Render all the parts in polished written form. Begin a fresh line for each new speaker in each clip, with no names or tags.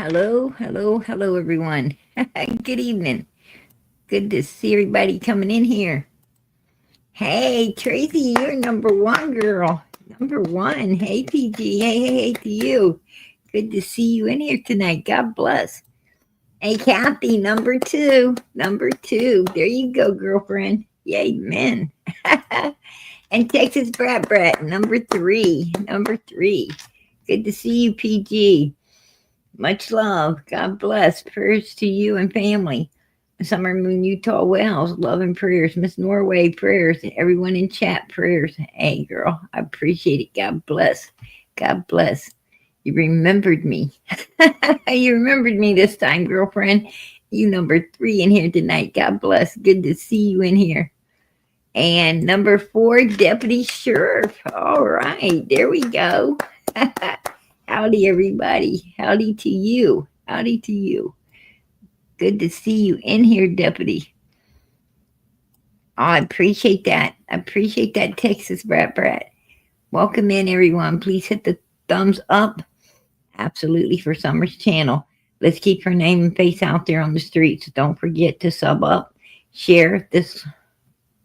Hello, everyone. Good evening. Good to see everybody coming in here. Hey, Tracy, you're number one, girl. Number one. Hey, PG. Hey, to you. Good to see you in here tonight. God bless. Hey, Kathy, number two. Number two. There you go, girlfriend. Yay, men. And Texas Brat, number three. Number three. Good to see you, PG. Much love. God bless. Prayers to you and family. Summer Moon, Utah Wells, love and prayers. Miss Norway, prayers. Everyone in chat, prayers. Hey, girl, I appreciate it. God bless. God bless. You remembered me. You remembered me this time, girlfriend. You number three in here tonight. God bless. Good to see you in here. And number four, Deputy Sheriff. All right, there we go. Howdy, everybody. Howdy to you. Howdy to you. Good to see you in here, Deputy. Oh, I appreciate that. I appreciate that, Texas Brat. Welcome in, everyone. Please hit the thumbs up. Absolutely, for Summer's channel. Let's keep her name and face out there on the streets. Don't forget to sub up, share this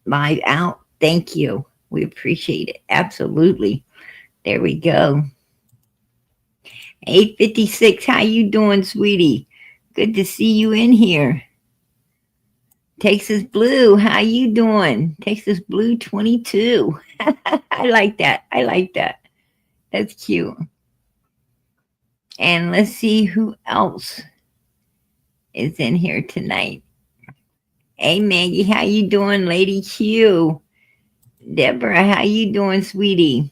live out. Thank you. We appreciate it. Absolutely. There we go. 856, how you doing, sweetie? Good to see you in here. Texas Blue, how you doing? Texas Blue 22. I like that. I like that. That's cute. And let's see who else is in here tonight. Hey, Maggie, how you doing? Lady Q. Deborah, how you doing, sweetie?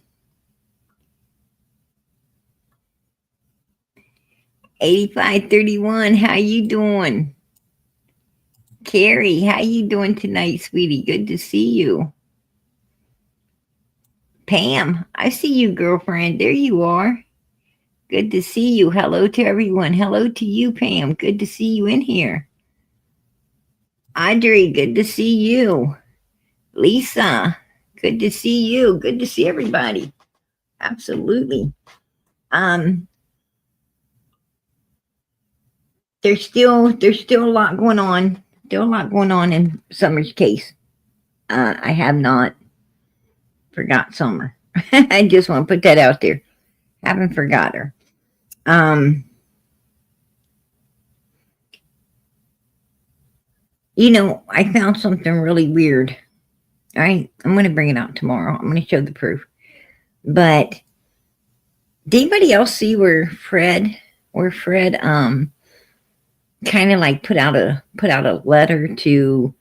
8531, how you doing? Carrie, how you doing tonight, sweetie? Good to see you. Pam, I see you, girlfriend. There you are. Good to see you. Hello to everyone. Hello to you, Pam. Good to see you in here. Audrey, good to see you. Lisa, good to see you. Good to see everybody. Absolutely. There's still a lot going on. Still a lot going on in Summer's case. I have not forgot Summer. I just want to put that out there. Haven't forgot her. You know, I found something really weird. All right, I'm going to bring it out tomorrow. I'm going to show the proof. But did anybody else see where Fred kind of like put out a letter to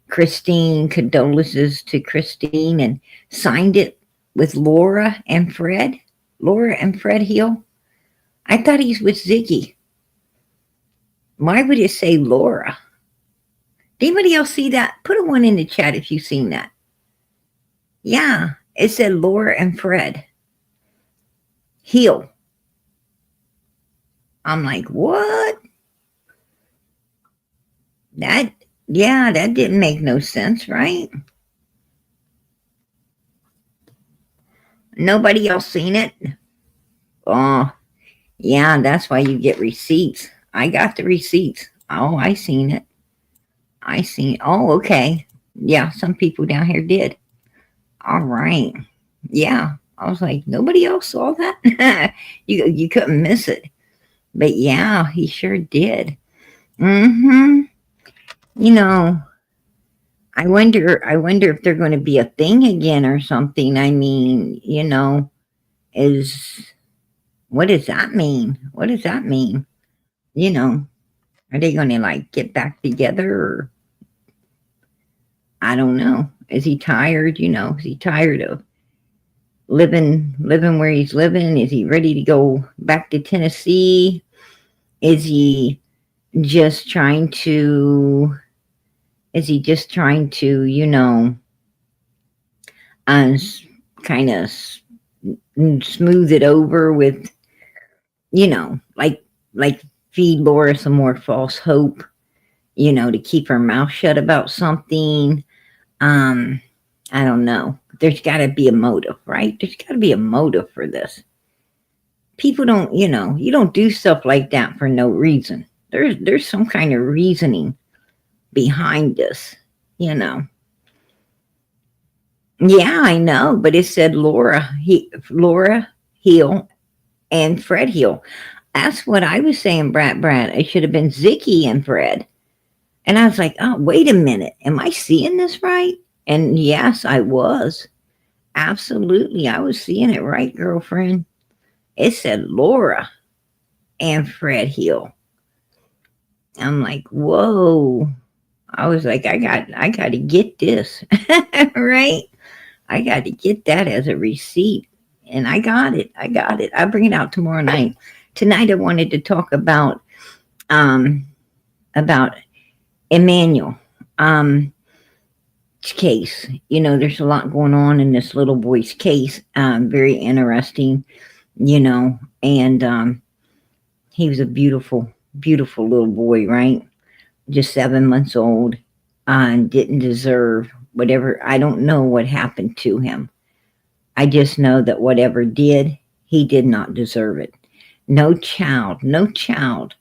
Christine, condolences to Christine, and signed it with Laura and Fred Hill? I thought he's with Ziggy. Why would it say Laura? Did anybody else see that? Put a one in the chat if you've seen that. Yeah, it said Laura and Fred Hill. I'm like, what? That didn't make no sense, right? Nobody else seen it? Oh, yeah, that's why you get receipts. I got the receipts. Oh, I seen it. Oh, okay. Yeah, some people down here did. All right. Yeah, I was like, nobody else saw that? You couldn't miss it. But yeah, he sure did. Mm-hmm. You know, I wonder if they're going to be a thing again or something. I mean, you know, what does that mean? What does that mean? You know, are they going to like get back together, or I don't know. Is he tired? You know, is he tired of living where he's living? Is he ready to go back to Tennessee? Is he just trying to, you know, kind of smooth it over with, you know, like feed Laura some more false hope, you know, to keep her mouth shut about something. I don't know. There's got to be a motive, right? There's got to be a motive for this. people don't, you don't do stuff like that for no reason. There's some kind of reasoning behind this, you know. Yeah, I know, but it said Laura Hill and Fred Hill. That's what I was saying, Brad. It should have been Zicky and Fred. And I was like, oh, wait a minute. Am I seeing this right? And yes, I was. Absolutely. I was seeing it right, girlfriend. It said Laura and Fred Hill. I'm like, whoa. I was like, I got to get this. Right? I got to get that as a receipt. And I got it. I got it. I'll bring it out tomorrow night. Tonight I wanted to talk um about Emmanuel case. There's a lot going on in this little boy's case. Very interesting, and he was a beautiful, beautiful little boy, right? Just 7 months old, and didn't deserve whatever. I don't know what happened to him. I just know that whatever did, he did not deserve it. No child, no child.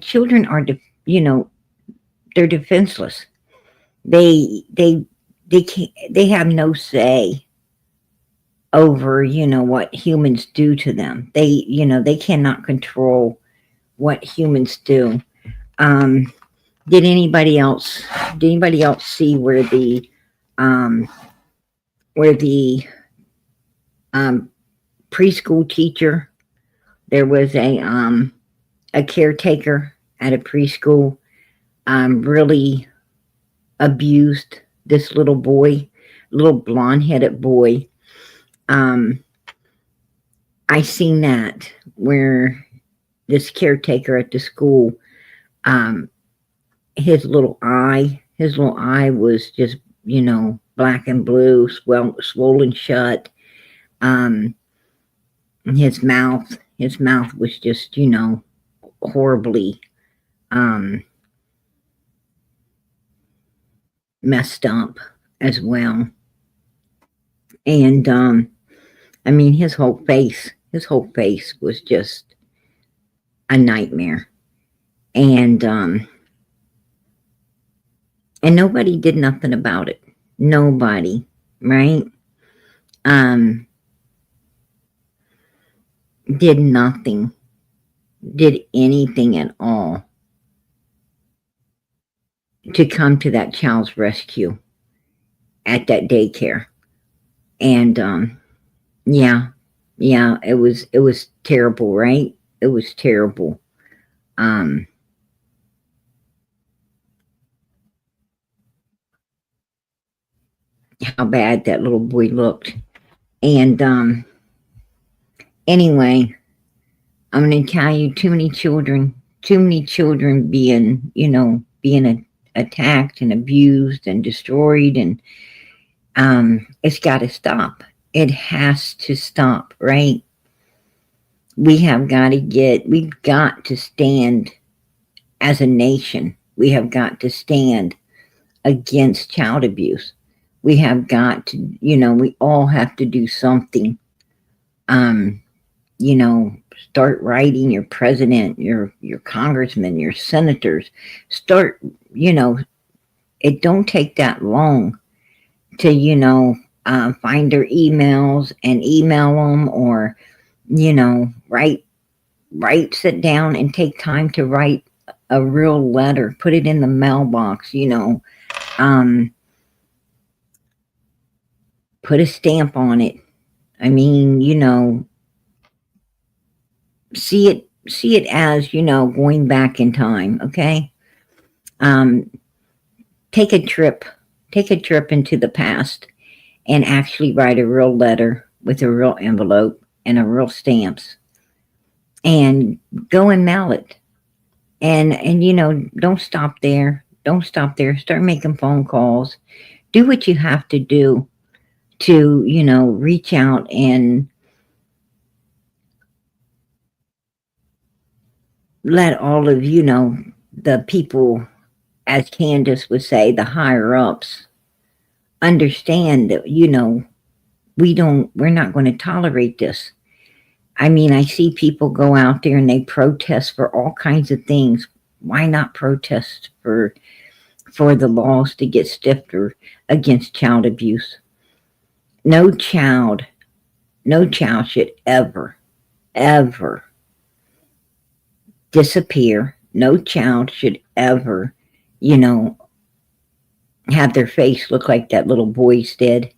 Children are, they're defenseless. They can't, they have no say over, what humans do to them. They cannot control what humans do. Um, did anybody else see um, where the um, preschool teacher, there was a caretaker at a preschool, really abused this little boy, little blonde-headed boy. I seen that where this caretaker at the school, um, his little eye was just, black and blue, swollen shut. Um, his mouth was just, horribly um, messed up as well. And I mean, his whole face was just a nightmare. And nobody did nothing about it. Nobody, right? Um, did nothing, did anything at all to come to that child's rescue at that daycare. And yeah, yeah, it was terrible, right? It was terrible. Um, how bad that little boy looked. And anyway, I'm going to tell you, too many children being attacked and abused and destroyed, and it's got to stop. It has to stop, right? We've got to stand as a nation. We have got to stand against child abuse. We have got to, we all have to do something. Um, Start writing your president, your congressmen, your senators. Start, it don't take that long to, find their emails and email them, or, sit down and take time to write a real letter, put it in the mailbox, um, put a stamp on it. I mean, see it as, going back in time. Okay. Um, take a trip into the past and actually write a real letter with a real envelope and a real stamps, and go and mail it. And don't stop there. Start making phone calls. Do what you have to do to, reach out and let all of, the people, as Candace would say, the higher ups, understand that, we're not going to tolerate this. I mean, I see people go out there and they protest for all kinds of things. Why not protest for the laws to get stiffer against child abuse? No child, no child should ever disappear. No child should ever, you know, have their face look like that little boy's did.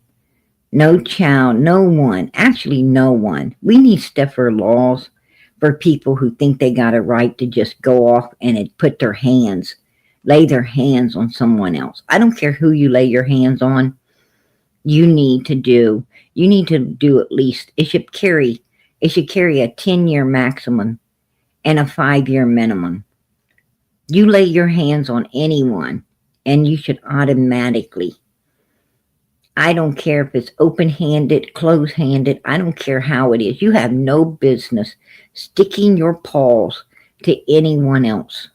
No child, no one, actually no one. We need stiffer laws for people who think they got a right to just go off and put their hands, lay their hands on someone else. I don't care who you lay your hands on. You need to do, you need to do at least, it should carry a 10-year maximum and a 5-year minimum. You lay your hands on anyone and you should automatically, I don't care if it's open handed, closed handed, I don't care how it is. You have no business sticking your paws to anyone else.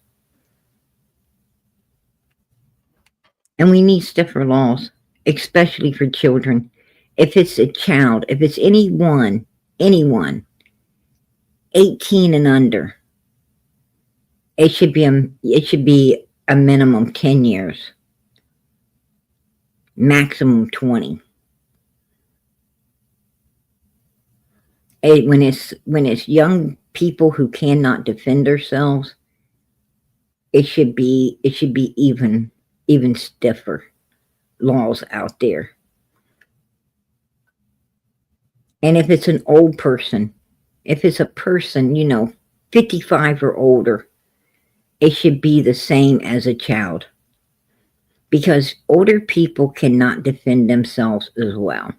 And we need stiffer laws, especially for children. If it's a child, if it's anyone 18 and under, it should be a minimum 10 years, maximum 20. When it's young people who cannot defend themselves, it should be even stiffer laws out there. And if it's an old person, if it's a person, 55 or older, it should be the same as a child. Because older people cannot defend themselves as well.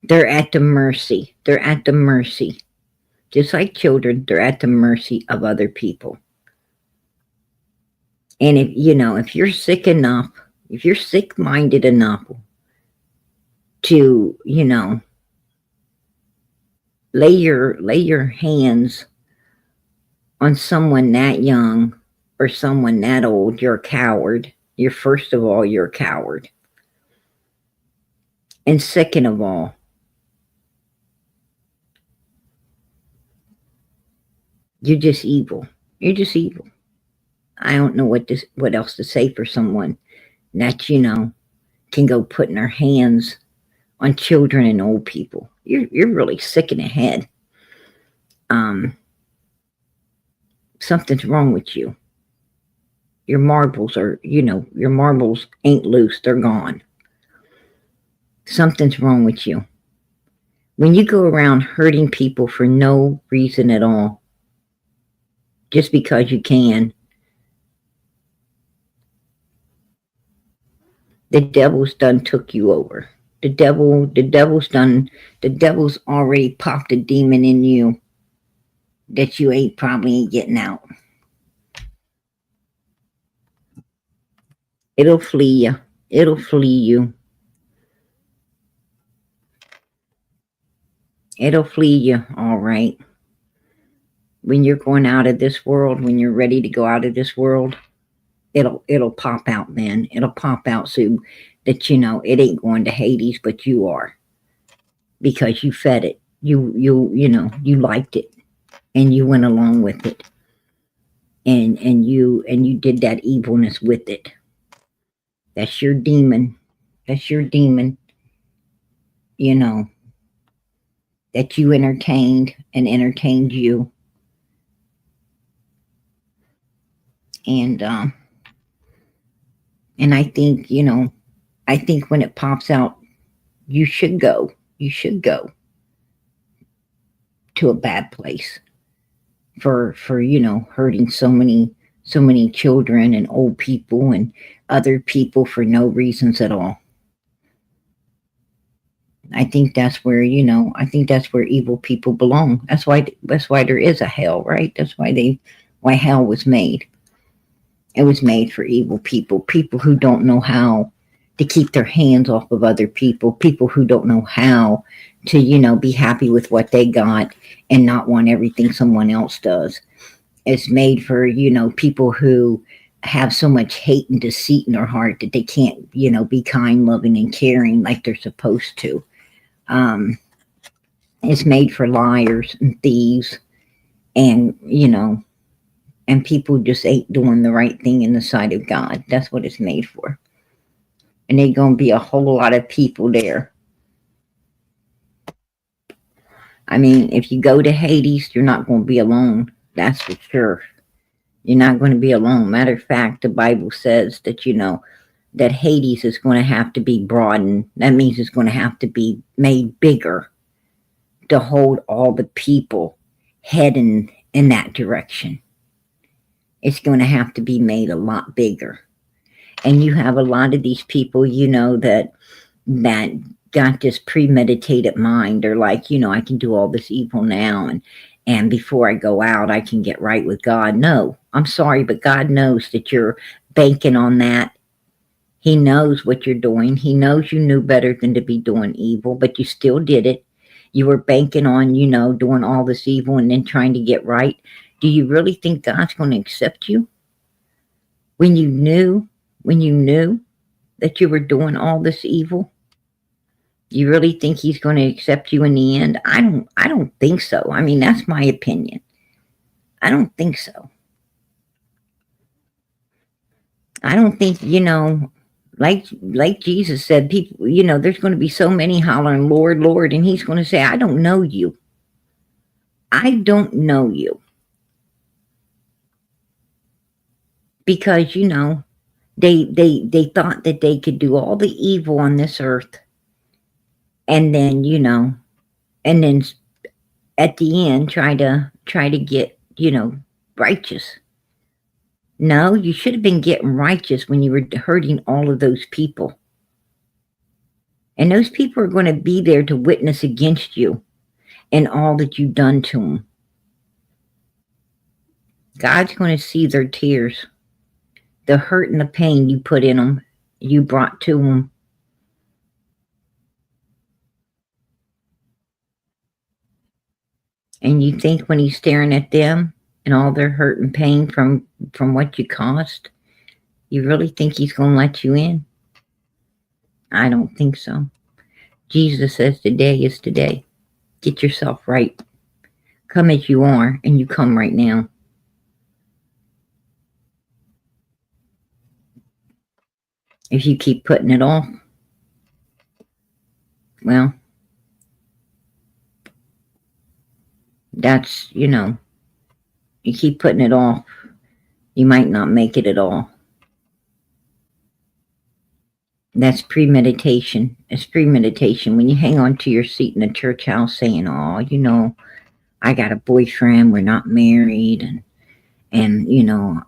They're at the mercy. They're at the mercy. Just like children, they're at the mercy of other people. And if you're sick enough, if you're sick-minded enough to, lay your hands on someone that young or someone that old, you're a coward. First of all, you're a coward. And second of all, you're just evil. You're just evil. I don't know what else to say for someone that, can go putting their hands on children and old people. You're really sick in the head. Something's wrong with you. Your marbles ain't loose. They're gone. Something's wrong with you. When you go around hurting people for no reason at all, just because you can, the devil's done took you over. The devil's already popped a demon in you that you probably ain't getting out. It'll flee you. It'll flee you. It'll flee you, all right. When you're going out of this world, when you're ready to go out of this world, it'll pop out then. It'll pop out so that it ain't going to Hades, but you are. Because you fed it. You liked it. And you went along with it. And you did that evilness with it. That's your demon. That's your demon. That you entertained and entertained you. And I think, I think when it pops out, you should go. You should go to a bad place for hurting so many children and old people and other people for no reasons at all. I think that's where evil people belong. That's why there is a hell, right? That's why hell was made. It was made for evil people who don't know how to keep their hands off of other people who don't know how to, be happy with what they got and not want everything someone else does. It's made for, people who have so much hate and deceit in their heart that they can't, be kind, loving, and caring like they're supposed to. It's made for liars and thieves and, and people just ain't doing the right thing in the sight of God. That's what it's made for. And there's going to be a whole lot of people there. I mean, if you go to Hades, you're not going to be alone. That's for sure. You're not going to be alone. Matter of fact, the Bible says that, that Hades is going to have to be broadened. That means it's going to have to be made bigger to hold all the people heading in that direction. It's going to have to be made a lot bigger. And you have a lot of these people, that got this premeditated mind. They're like, I can do all this evil now, and before I go out, I can get right with God. No, I'm sorry, but God knows that you're banking on that. He knows what you're doing. He knows you knew better than to be doing evil, but you still did it. You were banking on, doing all this evil and then trying to get right. Do you really think God's going to accept you when you knew that you were doing all this evil? You really think he's going to accept you in the end? I don't think so. I mean, that's my opinion. I don't think so. I don't think, like Jesus said, people, there's going to be so many hollering, Lord, Lord, and he's going to say, I don't know you. I don't know you. Because, they thought that they could do all the evil on this earth. And then, and then at the end try to get, righteous. No, you should have been getting righteous when you were hurting all of those people. And those people are going to be there to witness against you and all that you've done to them. God's going to see their tears, the hurt and the pain you put in them, you brought to them. And you think when he's staring at them and all their hurt and pain from what you caused, you really think he's going to let you in? I don't think so. Jesus says today is today. Get yourself right. Come as you are, and you come right now. If you keep putting it off, well, that's, you keep putting it off, you might not make it at all. That's premeditation. It's premeditation. When you hang on to your seat in the church house saying, oh, I got a boyfriend, we're not married, and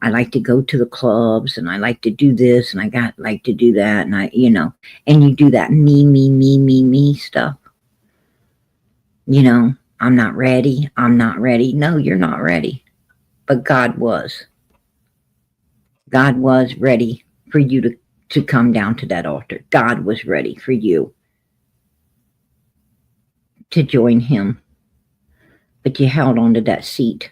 I like to go to the clubs, and I like to do this, and like to do that, and and you do that me stuff. I'm not ready. I'm not ready. No, you're not ready. But God was. God was ready for you to come down to that altar. God was ready for you to join him. But you held on to that seat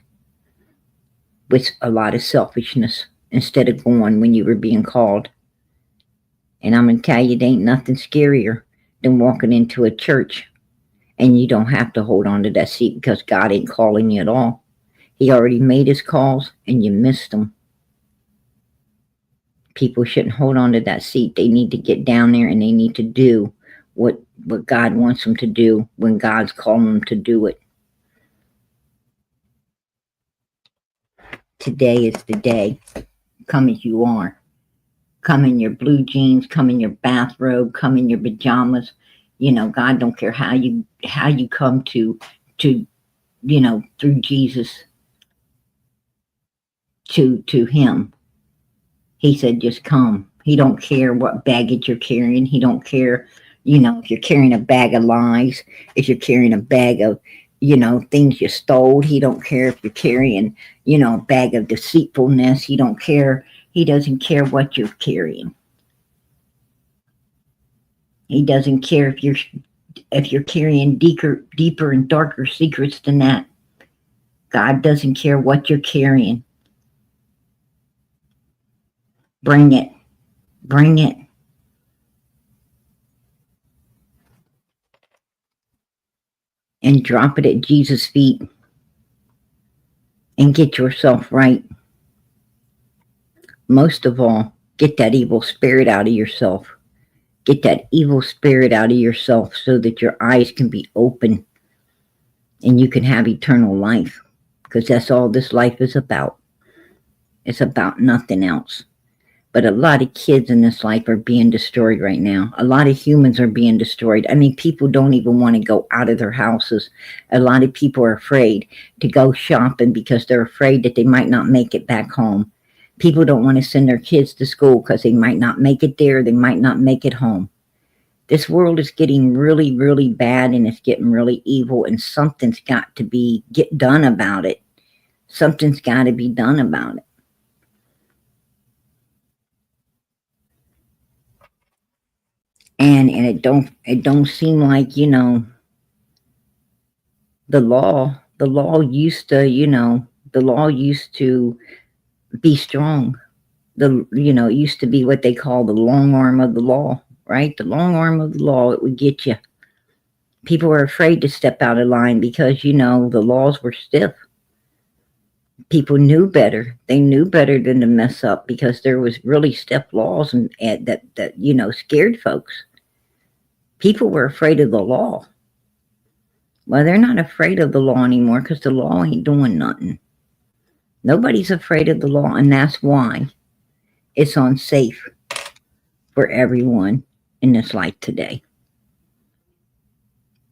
with a lot of selfishness instead of going when you were being called. And I'm going to tell you, there ain't nothing scarier than walking into a church and you don't have to hold on to that seat because God ain't calling you at all. He already made his calls and you missed them. People shouldn't hold on to that seat. They need to get down there and they need to do what God wants them to do when God's calling them to do it. Today is the day. Come as you are. Come in your blue jeans, come in your bathrobe, come in your pajamas. God don't care how you come to through Jesus to him. He said, just come. He don't care what baggage you're carrying. He don't care, if you're carrying a bag of lies, if you're carrying a bag of, things you stole. He don't care if you're carrying, a bag of deceitfulness. He don't care. He doesn't care what you're carrying. He doesn't care if you're carrying deeper and darker secrets than that. God doesn't care what you're carrying. Bring it. Bring it. and drop it at Jesus' feet and get yourself right. Most of all, get that evil spirit out of yourself. Get that evil spirit out of yourself so that your eyes can be open and you can have eternal life. Because that's all this life is about. It's about nothing else. But a lot of kids in this life are being destroyed right now. A lot of humans are being destroyed. I mean, people don't even want to go out of their houses. A lot of people are afraid to go shopping because they're afraid that they might not make it back home. People don't want to send their kids to school because they might not make it there. They might not make it home. This world is getting really, really bad, and it's getting really evil, and something's got to be get done about it. Something's got to be done about it. And it don't seem like, the law used to, the law used to be strong. It used to be what they call the long arm of the law, right? The long arm of the law, it would get you. People were afraid to step out of line because, the laws were stiff. People knew better. They knew better than to mess up because there was really stiff laws and that scared folks. People were afraid of the law. Well, they're not afraid of the law anymore because the law ain't doing nothing. Nobody's afraid of the law, and that's why it's unsafe for everyone in this life today.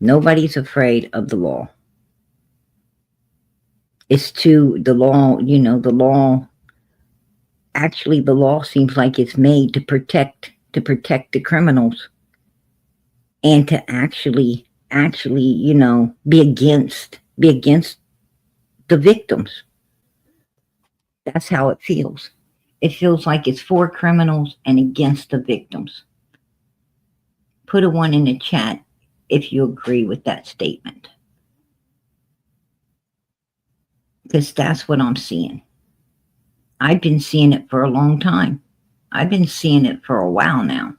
Nobody's afraid of the law. It's the law, actually the law seems like it's made to protect the criminals and to actually, be against the victims. That's how it feels. It feels like it's for criminals and against the victims. Put a 1 in the chat if you agree with that statement. Because that's what I'm seeing. I've been seeing it for a long time. I've been seeing it for a while now.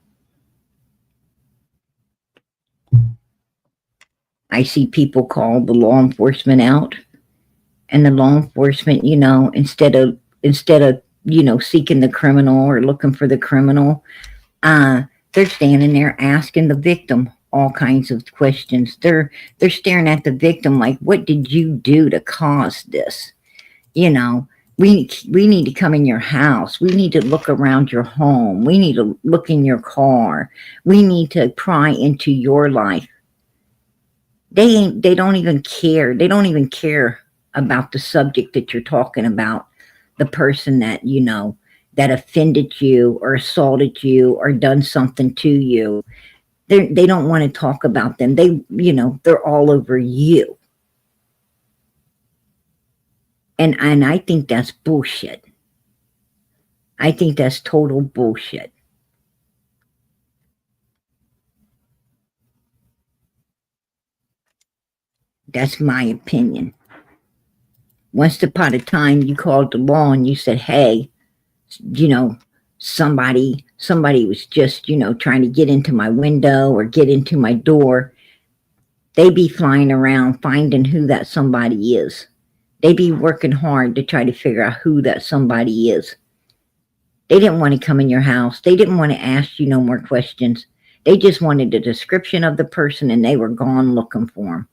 I see people call the law enforcement out, and the law enforcement, instead of seeking the criminal or looking for the criminal, they're standing there asking the victim all kinds of questions. They're staring at the victim like, what did you do to cause this? We need to come in your house. We need to look around your home. We need to look in your car. We need to pry into your life. They don't even care. They don't even care about the subject that you're talking about, the person that, that offended you or assaulted you or done something to you. They don't want to talk about them. They're all over you. And I think that's bullshit. I think that's total bullshit. That's my opinion. Once upon a time, you called the law and you said, hey, somebody was just, trying to get into my window or get into my door. They be flying around finding who that somebody is. They be working hard to try to figure out who that somebody is. They didn't want to come in your house. They didn't want to ask you no more questions. They just wanted a description of the person, and they were gone looking for them.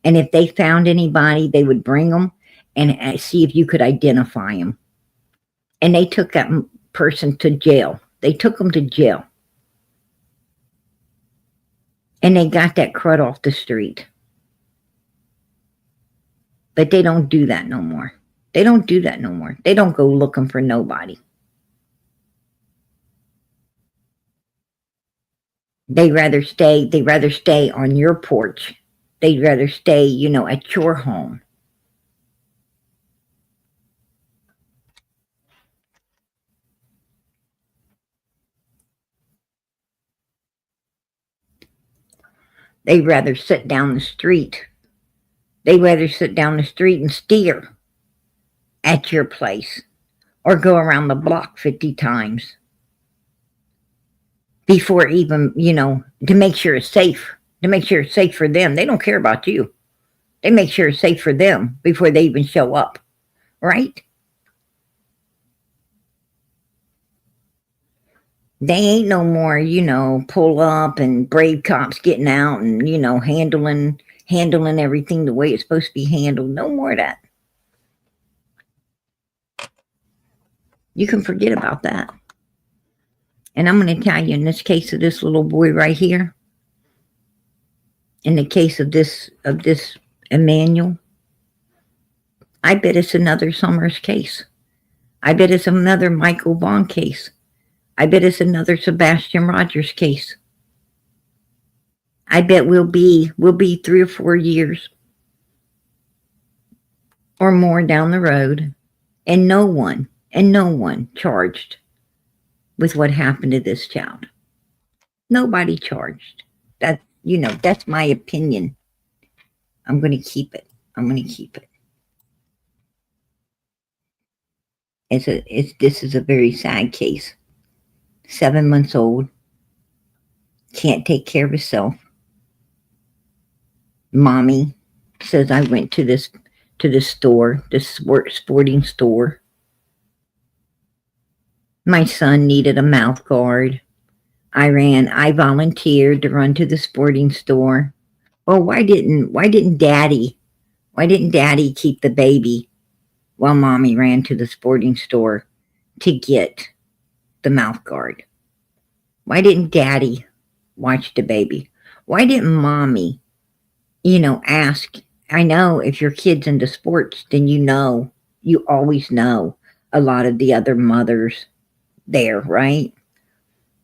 And if they found anybody, they would bring them and see if you could identify them. And they took that person to jail. They took them to jail. And they got that crud off the street. But they don't do that no more. They don't do that no more. They don't go looking for nobody. They'd rather stay on your porch. They'd rather stay, at your home. They'd rather sit down the street. They'd rather sit down the street and stare at your place or go around the block 50 times before even, to make sure it's safe, to make sure it's safe for them. They don't care about you. They make sure it's safe for them before they even show up, right? They ain't no more, pull up and brave cops getting out and, handling everything the way it's supposed to be handled. No more of that. You can forget about that. And I'm going to tell you, in this case of this little boy right here, in the case of this Emmanuel, I bet it's another Summers case. I bet it's another Michael Vaughn case. I bet it's another Sebastian Rogers case. I bet we'll be 3 or 4 years or more down the road, and no one charged with what happened to this child. Nobody charged. That's my opinion. I'm going to keep it. This is a very sad case. 7 months old, can't take care of himself. Mommy says, I went to this store, this sporting store. My son needed a mouth guard. I volunteered to run to the sporting store. Well, why didn't daddy keep the baby while mommy ran to the sporting store to get the mouth guard? Why didn't daddy watch the baby? Why didn't mommy, ask? I know if your kid's into sports, then you always know a lot of the other mothers there, right?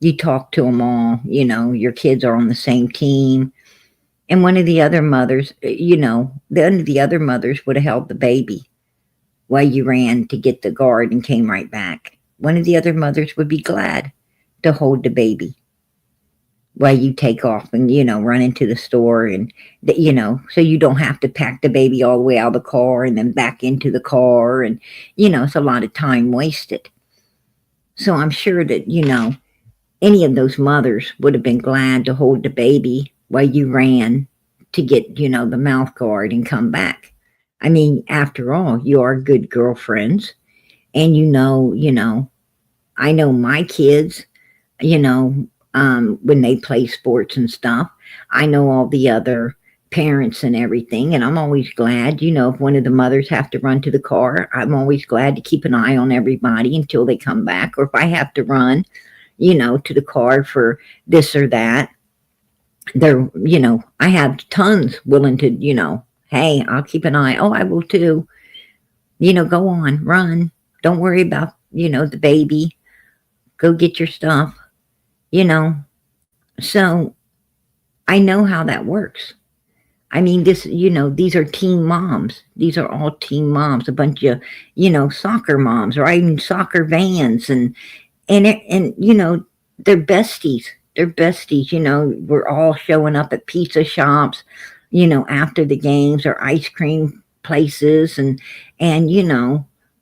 You talk to them all, your kids are on the same team. And one of the other mothers, would have held the baby while you ran to get the guard and came right back. One of the other mothers would be glad to hold the baby while you take off and, run into the store and, so you don't have to pack the baby all the way out of the car and then back into the car. And, it's a lot of time wasted. So I'm sure that, any of those mothers would have been glad to hold the baby while you ran to get, the mouth guard and come back. I mean, after all, you are good girlfriends. And I know my kids, when they play sports and stuff, I know all the other parents and everything. And I'm always glad, if one of the mothers have to run to the car, I'm always glad to keep an eye on everybody until they come back. Or if I have to run, to the car for this or that, I have tons willing to, hey, I'll keep an eye. Oh, I will too. Go on, run. Don't worry about, the baby. Go get your stuff, So I know how that works. I mean, these are teen moms. These are all teen moms, a bunch of, soccer moms, or even soccer vans and they're besties. They're besties, we're all showing up at pizza shops, after the games or ice cream places and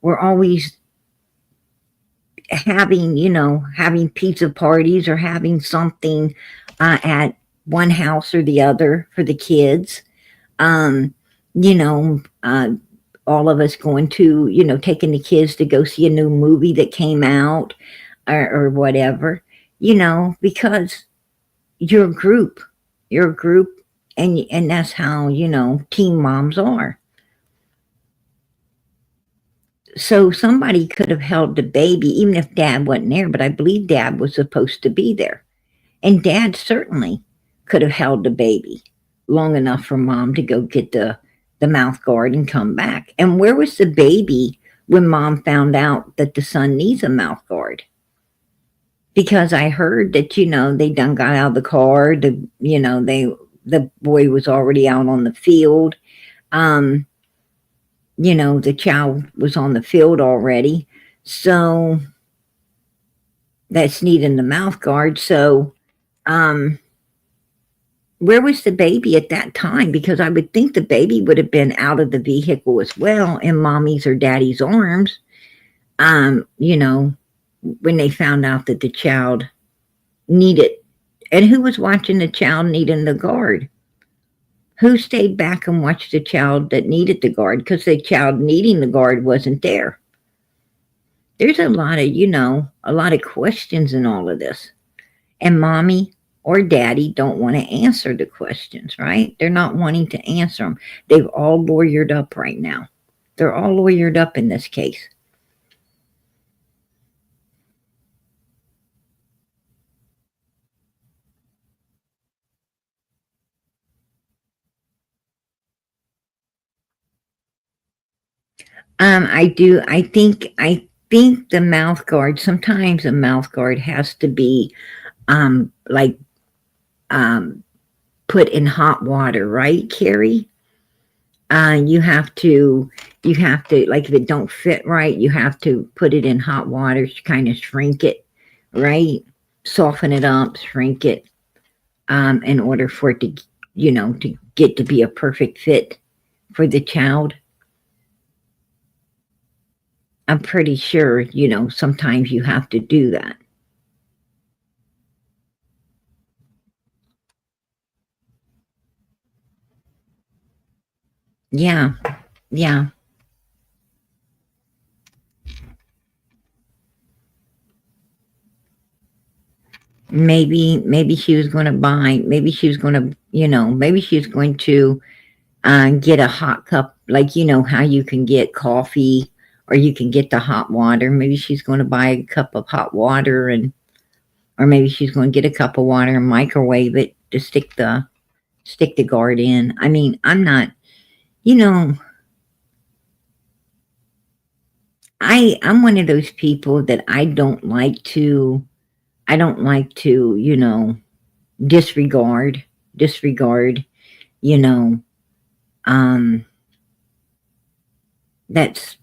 we're always having pizza parties or having something at one house or the other for the kids. All of us going to, taking the kids to go see a new movie that came out or whatever, because you're a group, and that's how, teen moms are. So somebody could have held the baby, even if dad wasn't there, but I believe dad was supposed to be there. And dad certainly could have held the baby long enough for mom to go get the mouth guard and come back. And where was the baby when mom found out that the son needs a mouth guard? Because I heard that, they done got out of the car, the boy was already out on the field. The child was on the field already. So that's needing the mouth guard. So, where was the baby at that time? Because I would think the baby would have been out of the vehicle as well in mommy's or daddy's arms. When they found out that the child needed And who was watching the child needing the guard? Who stayed back and watched the child that needed the guard because the child needing the guard wasn't there? There's a lot of, a lot of questions in all of this. And mommy or daddy don't want to answer the questions, right? They're not wanting to answer them. They've all lawyered up right now. They're all lawyered up in this case. I do. I think the mouth guard. Sometimes a mouth guard has to be like um put in hot water, right, Carrie? You have to. You have to, like, if it don't fit right, you have to put it in hot water to kind of shrink it, right? Soften it up, shrink it, in order for it to, to get to be a perfect fit for the child. I'm pretty sure, sometimes you have to do that. Yeah, yeah. Maybe she was going to buy. Maybe she was going to, maybe she was going to get a hot cup, like how you can get coffee or you can get the hot water. Maybe she's going to buy a cup of hot water and, or maybe she's going to get a cup of water and microwave it to stick the guard in. I mean, I'm not, you know, I'm one of those people that I don't like to, disregard, you know, um, that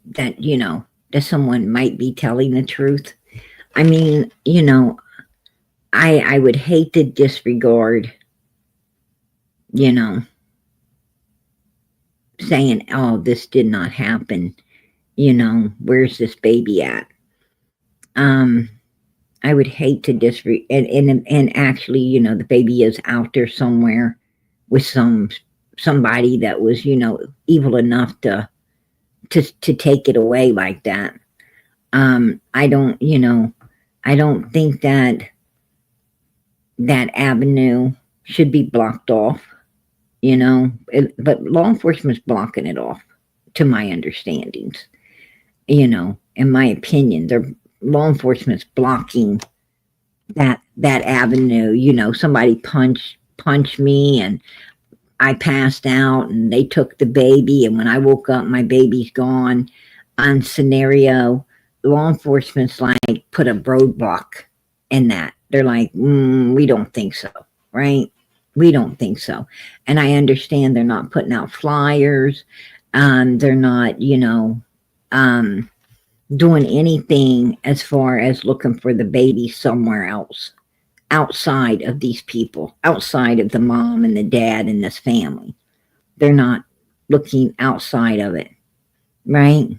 someone might be telling the truth. I mean, I would hate to disregard, you know, saying, "Oh, this did not happen." Where's this baby at? Um, I would hate to and actually, the baby is out there somewhere with somebody that was, evil enough to take it away like that. I don't think that avenue should be blocked off. But law enforcement's blocking it off, to my understandings. In my opinion, they're law enforcement's blocking that avenue. Somebody punched me and I passed out and they took the baby, and when I woke up my baby's gone. On scenario, law enforcement's like put a roadblock in that. They're like, we don't think so, right? We don't think so. And I understand they're not putting out flyers. They're not, um, doing anything as far as looking for the baby somewhere else, outside of these people, outside of the mom and the dad and this family. They're not looking outside of it, right?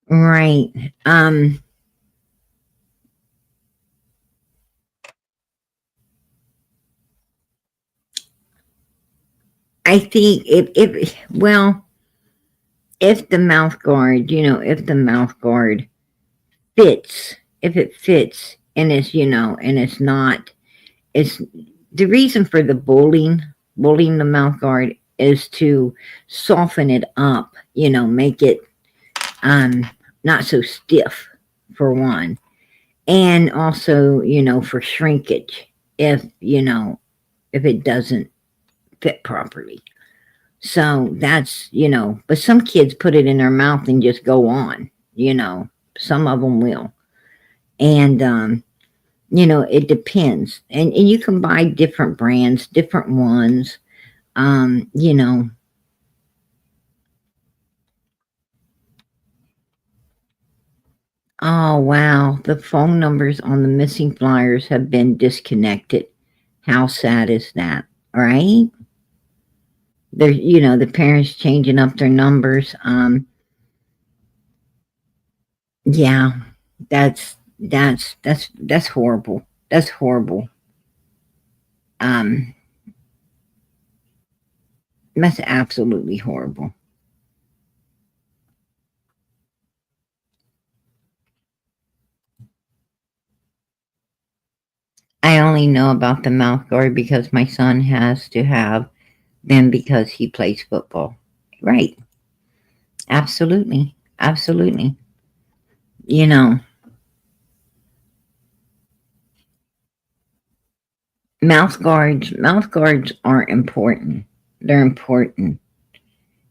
Right. I think if the mouth guard, if the mouth guard fits, if it fits and it's not, it's the reason for the bullying the mouth guard is to soften it up, make it um not so stiff, for one, and also, for shrinkage, if it doesn't fit properly. So that's, but some kids put it in their mouth and just go on, some of them will. And, it depends. And you can buy different brands, different ones. Um, you know, oh, wow. The phone numbers on the missing flyers have been disconnected. How sad is that? Right? They're, the parents changing up their numbers. Yeah, that's horrible. That's horrible. Um, that's absolutely horrible. I only know about the mouth guard because my son has to have them because he plays football. Right. Absolutely. Absolutely. You know, mouth guards are important. They're important.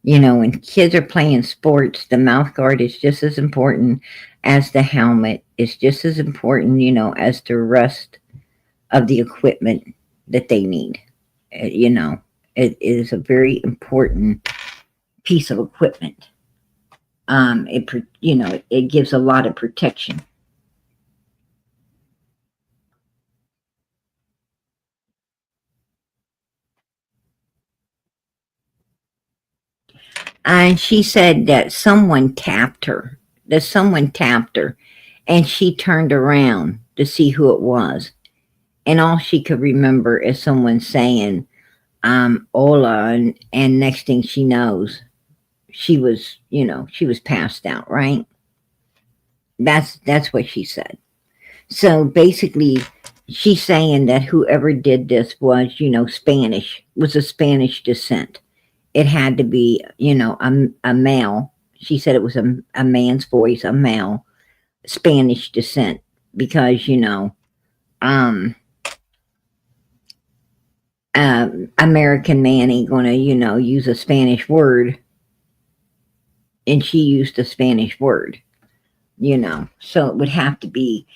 When kids are playing sports, the mouth guard is just as important as the helmet. It's just as important, as the rest of the equipment that they need. You know, it is a very important piece of equipment. It gives a lot of protection. And she said that someone tapped her, and she turned around to see who it was. And all she could remember is someone saying, Ola. And next thing she knows, she was passed out, right? That's what she said. So basically, she's saying that whoever did this was, was a Spanish descent. It had to be, a male. She said it was a man's voice, a male, Spanish descent, because, um, American man ain't gonna, use a Spanish word, and she used a Spanish word, so it would have to be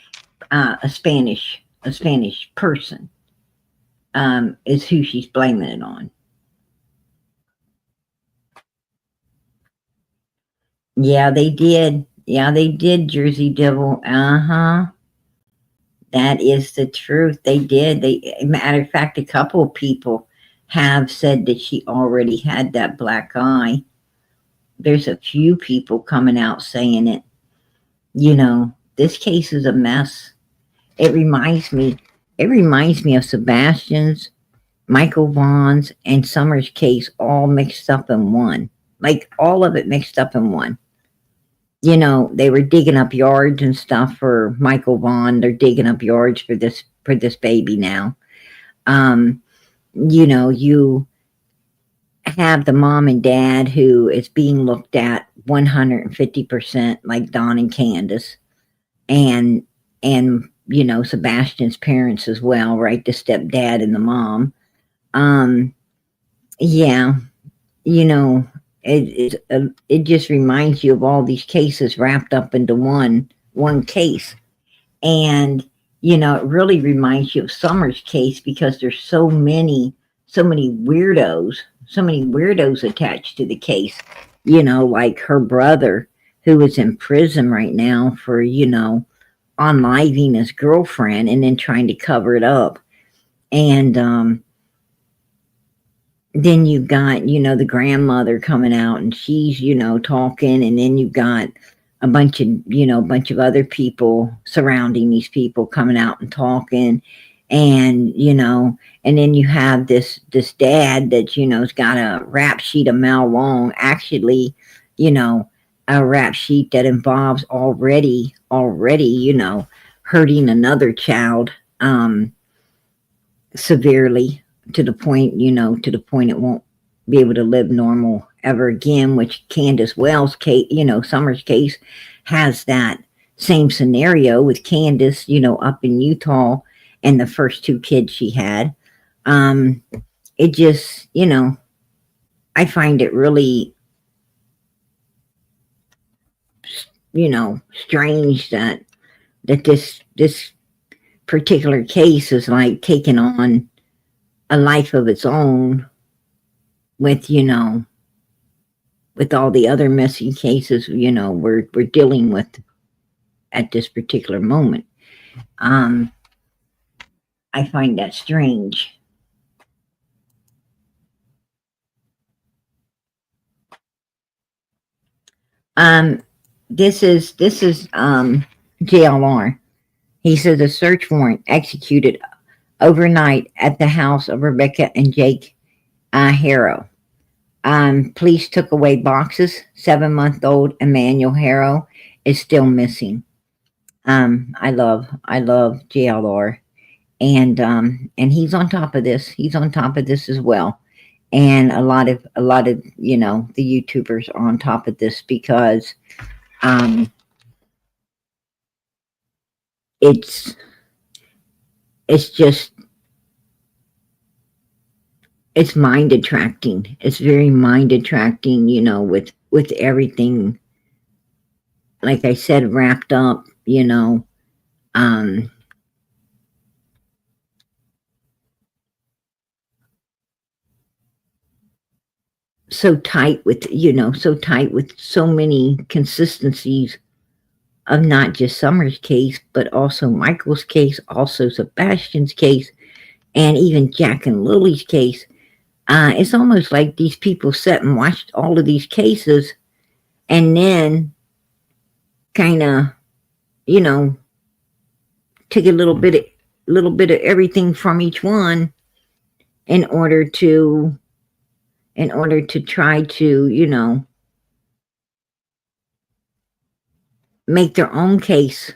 a Spanish person, is who she's blaming it on. Yeah, they did. Yeah, they did, Jersey Devil. Uh huh. That is the truth. They did. Matter of fact, a couple of people have said that she already had that black eye. There's a few people coming out saying it. This case is a mess. It reminds me. It reminds me of Sebastian's, Michael Vaughn's, and Summers' case all mixed up in one. Like all of it mixed up in one. They were digging up yards and stuff for Michael Vaughn. They're digging up yards for this baby now. Um, you have the mom and dad who is being looked at 150% like Don and Candace, and Sebastian's parents as well, right? The stepdad and the mom. Um, yeah, you know, it just reminds you of all these cases wrapped up into one case. And it really reminds you of Summer's case because there's so many weirdos attached to the case. Like her brother, who is in prison right now for unliving his girlfriend and then trying to cover it up. And then you've got the grandmother coming out, and she's talking, and then you've got a bunch of other people surrounding these people coming out and talking. And and then you have this dad that has got a rap sheet a mile long, actually, you know a rap sheet that involves already hurting another child, severely, to the point it won't be able to live normal ever again, which Candace Wells' case, Summer's case, has that same scenario with Candace, up in Utah, and the first two kids she had. Um, it just, I find it really, strange that this particular case is like taking on a life of its own with with all the other messy cases we're dealing with at this particular moment. Um, I find that strange. Um, this is JLR. He says a search warrant executed overnight at the house of Rebecca and Jake Haro. Police took away boxes. 7-month-old Emmanuel Haro is still missing. I love JLR, and he's on top of this. He's on top of this as well. And a lot of the YouTubers are on top of this because um, it's it's just it's mind attracting. It's very mind attracting, with everything, like I said, wrapped up, um, so tight with so many consistencies of not just Summer's case, but also Michael's case, also Sebastian's case, and even Jack and Lily's case. It's almost like these people sat and watched all of these cases and then kind of, you know, took a little bit of everything from each one in order to try to, make their own case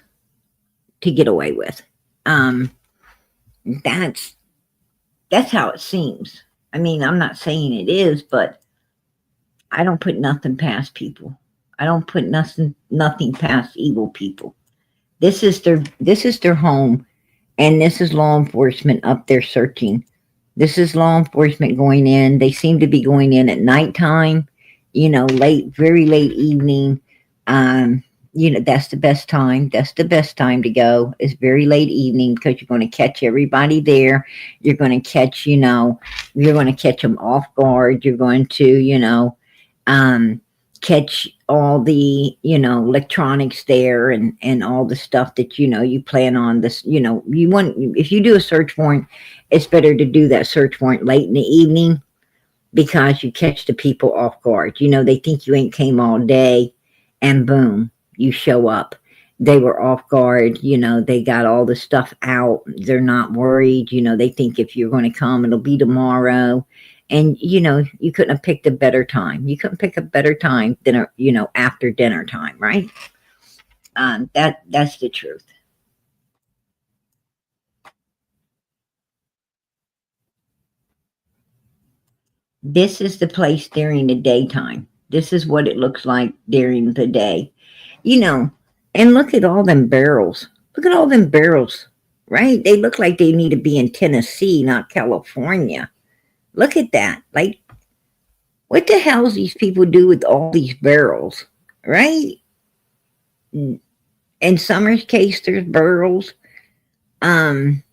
to get away with. Um, that's that's how it seems. I mean, I'm not saying it is, but I don't put nothing past people. I don't put nothing past evil people. This is their home, and this is law enforcement up there searching. This is law enforcement going in. They seem to be going in at nighttime, late, very late evening. Um, that's the best time. That's the best time to go. It's very late evening because you're going to catch everybody there. You're going to you're going to catch them off guard. You're going to, um, catch all the, electronics there and all the stuff that, you plan on this, if you do a search warrant, it's better to do that search warrant late in the evening because you catch the people off guard. They think you ain't came all day and boom, you show up. They were off guard, they got all the stuff out. They're not worried, they think if you're going to come, it'll be tomorrow. And, you couldn't have picked a better time. You couldn't pick a better time than, after dinner time, right? That's the truth. This is the place during the daytime. This is what it looks like during the day. You know, and look at all them barrels. Look at all them barrels, right? They look like they need to be in Tennessee, not California. Look at that. Like, what the hell's these people do with all these barrels, right? In Summer's case, there's barrels. Um,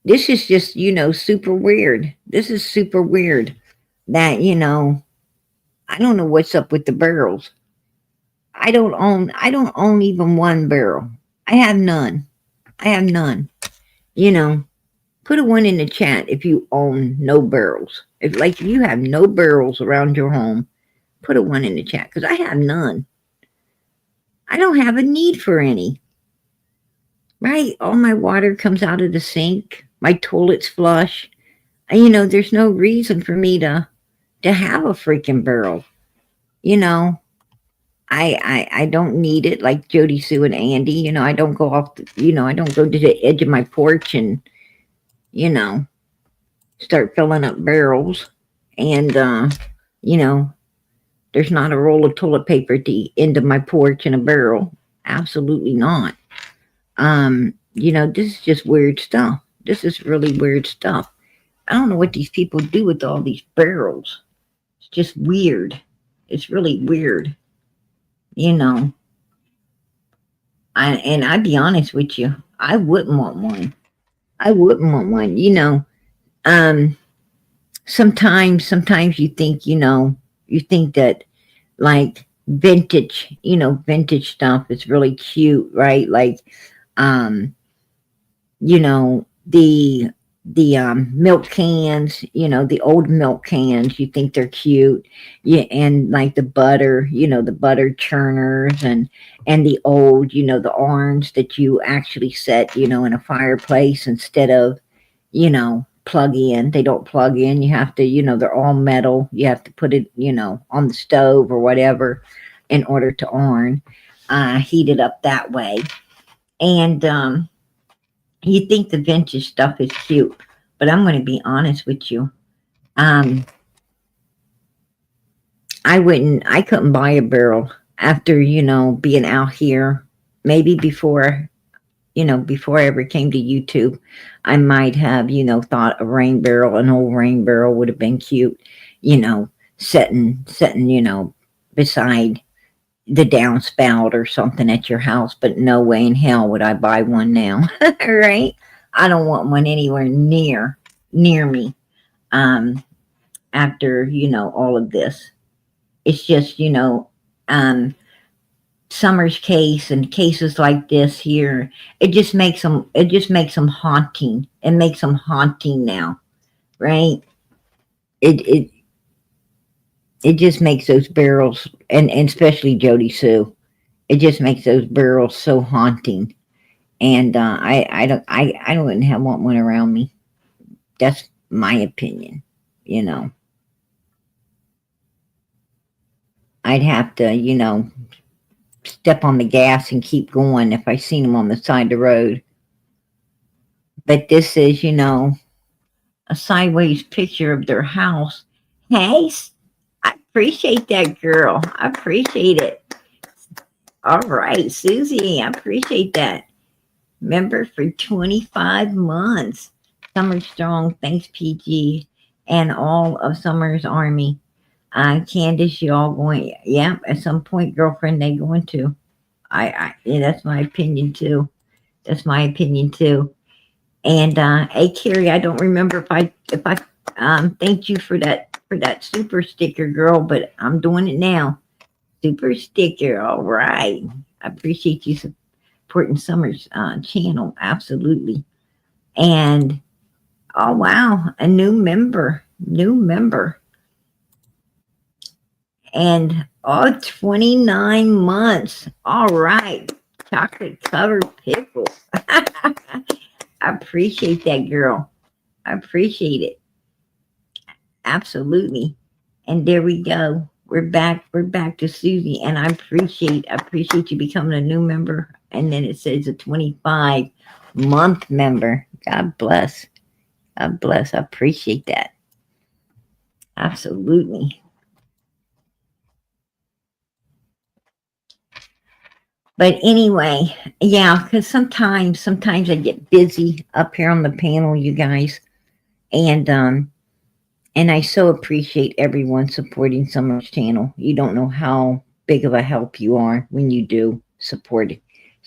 this is just, super weird. This is super weird that, I don't know what's up with the barrels. I don't own even one barrel. I have none. I have none. You know, put a one in the chat if you own no barrels. If you have no barrels around your home, put a one in the chat because I have none. I don't have a need for any. Right? All my water comes out of the sink. My toilet's flush. There's no reason for me to have a freaking barrel. You know, I don't need it like Jody Sue and Andy. I don't go I don't go to the edge of my porch and, you know, start filling up barrels. And, you know, there's not a roll of toilet paper at the end of my porch in a barrel. Absolutely not. This is just weird stuff. This is really weird stuff. I don't know what these people do with all these barrels. It's just weird. It's really weird. You know, I'd be honest with you, I wouldn't want one. I wouldn't want one. Um, sometimes you think that like vintage stuff is really cute, right? Like, um, the the milk cans, the old milk cans. You think they're cute, yeah, and like the butter, the butter churners, and the old, the orange that you actually set, in a fireplace instead of, plug in. They don't plug in. You have to, they're all metal. You have to put it, on the stove or whatever in order to on, heat it up that way. And you think the vintage stuff is cute, but I'm going to be honest with you. Um, I couldn't buy a barrel after, being out here. Maybe before, before I ever came to YouTube, I might have, thought a rain barrel, an old rain barrel would have been cute, you know, setting, beside the downspout or something at your house, but no way in hell would I buy one now. Right? I don't want one anywhere near me. Um, After, all of this. It's just, um, Summer's case and cases like this here, it just makes them haunting. It makes them haunting now, right? It it just makes those barrels, and especially Jody Sue, it just makes those barrels so haunting. And I don't wouldn't have want one around me. That's my opinion. You know, I'd have to, step on the gas and keep going if I seen them on the side of the road. But this is, a sideways picture of their house. Hey, I appreciate that, girl. I appreciate it. All right, Susie, I appreciate that. Member for 25 months. Summer Strong, thanks, PG, and all of Summer's Army. Candace, you all going? Yeah, at some point, girlfriend, they going to. Yeah, that's my opinion too. That's my opinion too. And hey, Carrie, I don't remember if I thanked you for that super sticker, girl, but I'm doing it now. Super sticker, all right. I appreciate you supporting Summer's channel, absolutely. And oh wow, a new member, and 29 months. All right, chocolate covered pickles. I appreciate that, girl. I appreciate it. Absolutely. And there we go. We're back. We're back to Susie. And I appreciate you becoming a new member. And then it says a 25-month member. God bless. God bless. I appreciate that. Absolutely. But anyway, yeah, because sometimes I get busy up here on the panel, you guys. And I so appreciate everyone supporting Summer's channel. You don't know how big of a help you are when you do support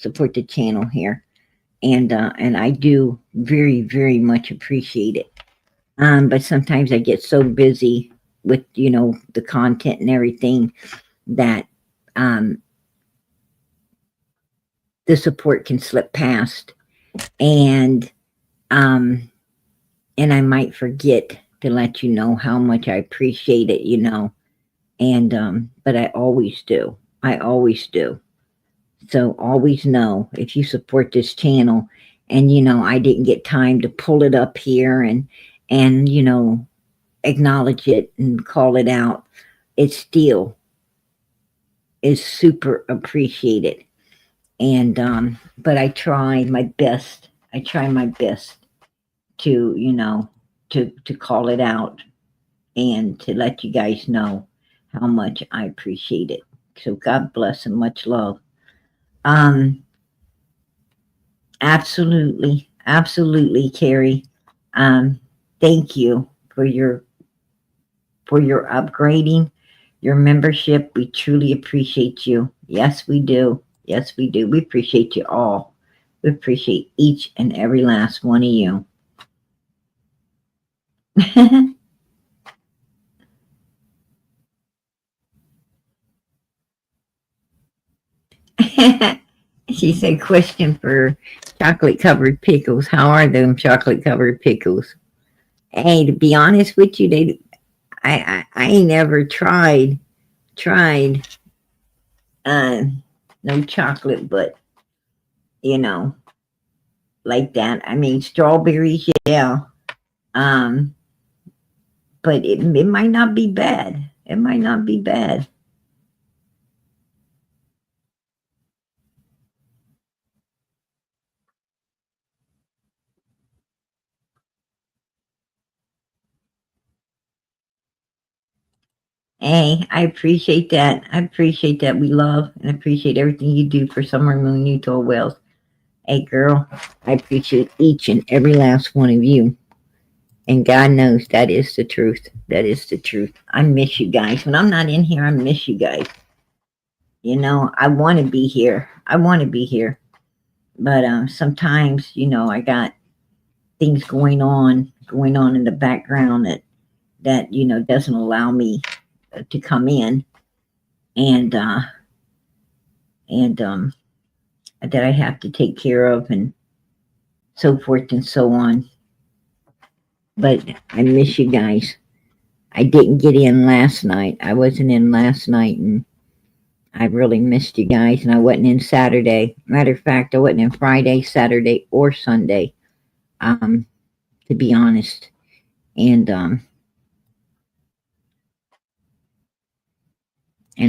the channel here. And I do very, very much appreciate it. But sometimes I get so busy with, the content and everything that um the support can slip past, and um and I might forget to let you know how much I appreciate it. And but I always do. I always do. So always know, if you support this channel and I didn't get time to pull it up here and acknowledge it and call it out, it still is super appreciated. And but I try my best to to call it out and to let you guys know how much I appreciate it. So God bless and much love. Um, absolutely, absolutely, Carrie. Um, Thank you for your upgrading, your membership. We truly appreciate you. Yes, we do. Yes, we do. We appreciate you all. We appreciate each and every last one of you. She said, question for chocolate covered pickles. How are them chocolate covered pickles? Hey, to be honest with you, I ain't never tried uh no chocolate, but you know, like that. I mean strawberries, yeah. Um, but it might not be bad. It might not be bad. Hey, I appreciate that. I appreciate that. We love and appreciate everything you do for Summer Moon Utah Wells. Hey, girl, I appreciate each and every last one of you. And God knows that is the truth. That is the truth. I miss you guys. When I'm not in here, I miss you guys. You know, I want to be here. I want to be here. But sometimes, you know, I got things going on in the background that you know doesn't allow me to come in and and that I have to take care of and so forth and so on. But I miss you guys. I didn't get in last night. I wasn't in last night, and I really missed you guys. And I wasn't in Saturday. Matter of fact, I wasn't in Friday, Saturday, or Sunday. Um, to be honest, and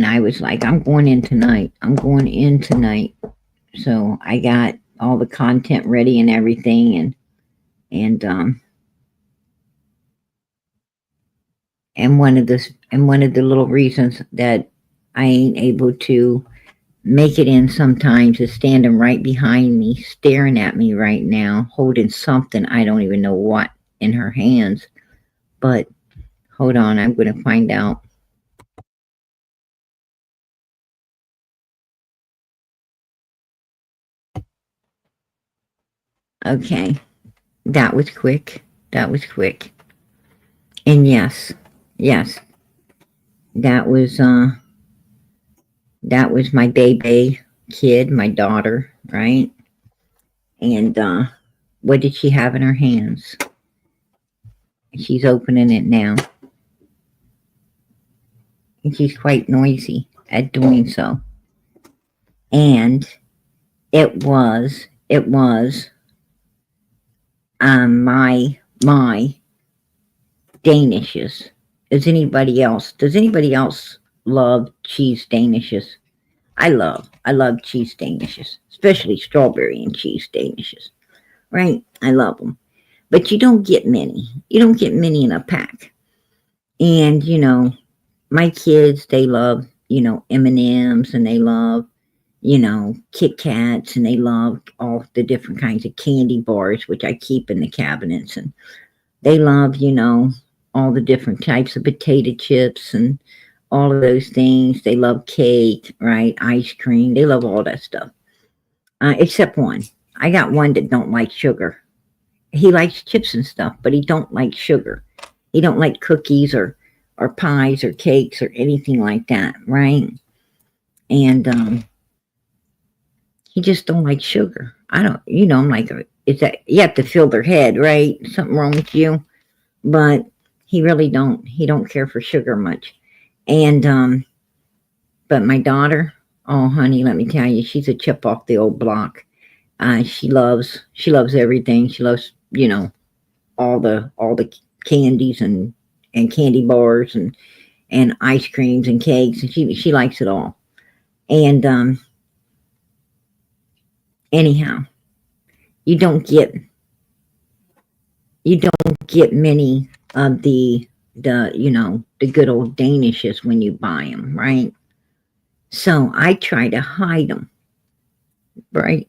I was like, I'm going in tonight. I'm going in tonight. So I got all the content ready and everything, and and one of the little reasons that I ain't able to make it in sometimes is standing right behind me, staring at me right now, holding something I don't even know what in her hands. But hold on, I'm going to find out. Okay, that was quick. That was quick. And yes, yes, that was that was my baby kid, my daughter, right? And what did she have in her hands? She's opening it now. And she's quite noisy at doing so. And it was my danishes. Does anybody else love cheese danishes? I love cheese danishes, especially strawberry and cheese danishes. Right? I love them. But you don't get many. You don't get many in a pack. And you know, my kids, they love, you know, M&Ms, and they love, you know, Kit Kats, and they love all the different kinds of candy bars, which I keep in the cabinets. And they love, you know, all the different types of potato chips and all of those things. They love cake, right? Ice cream. They love all that stuff. Except one. I got one that don't like sugar. He likes chips and stuff, but he don't like sugar. He don't like cookies or pies or cakes or anything like that, right? And he just don't like sugar. I don't, you know, I'm like, is that you have to fill their head, right? Something wrong with you, but he really don't. He don't care for sugar much. And but my daughter, oh honey, let me tell you, she's a chip off the old block. She loves everything. She loves, you know, all the candies and candy bars and ice creams and cakes, and she likes it all. And anyhow, you don't get you don't get many of the you know the good old danishes when you buy them, right? So I try to hide them, right?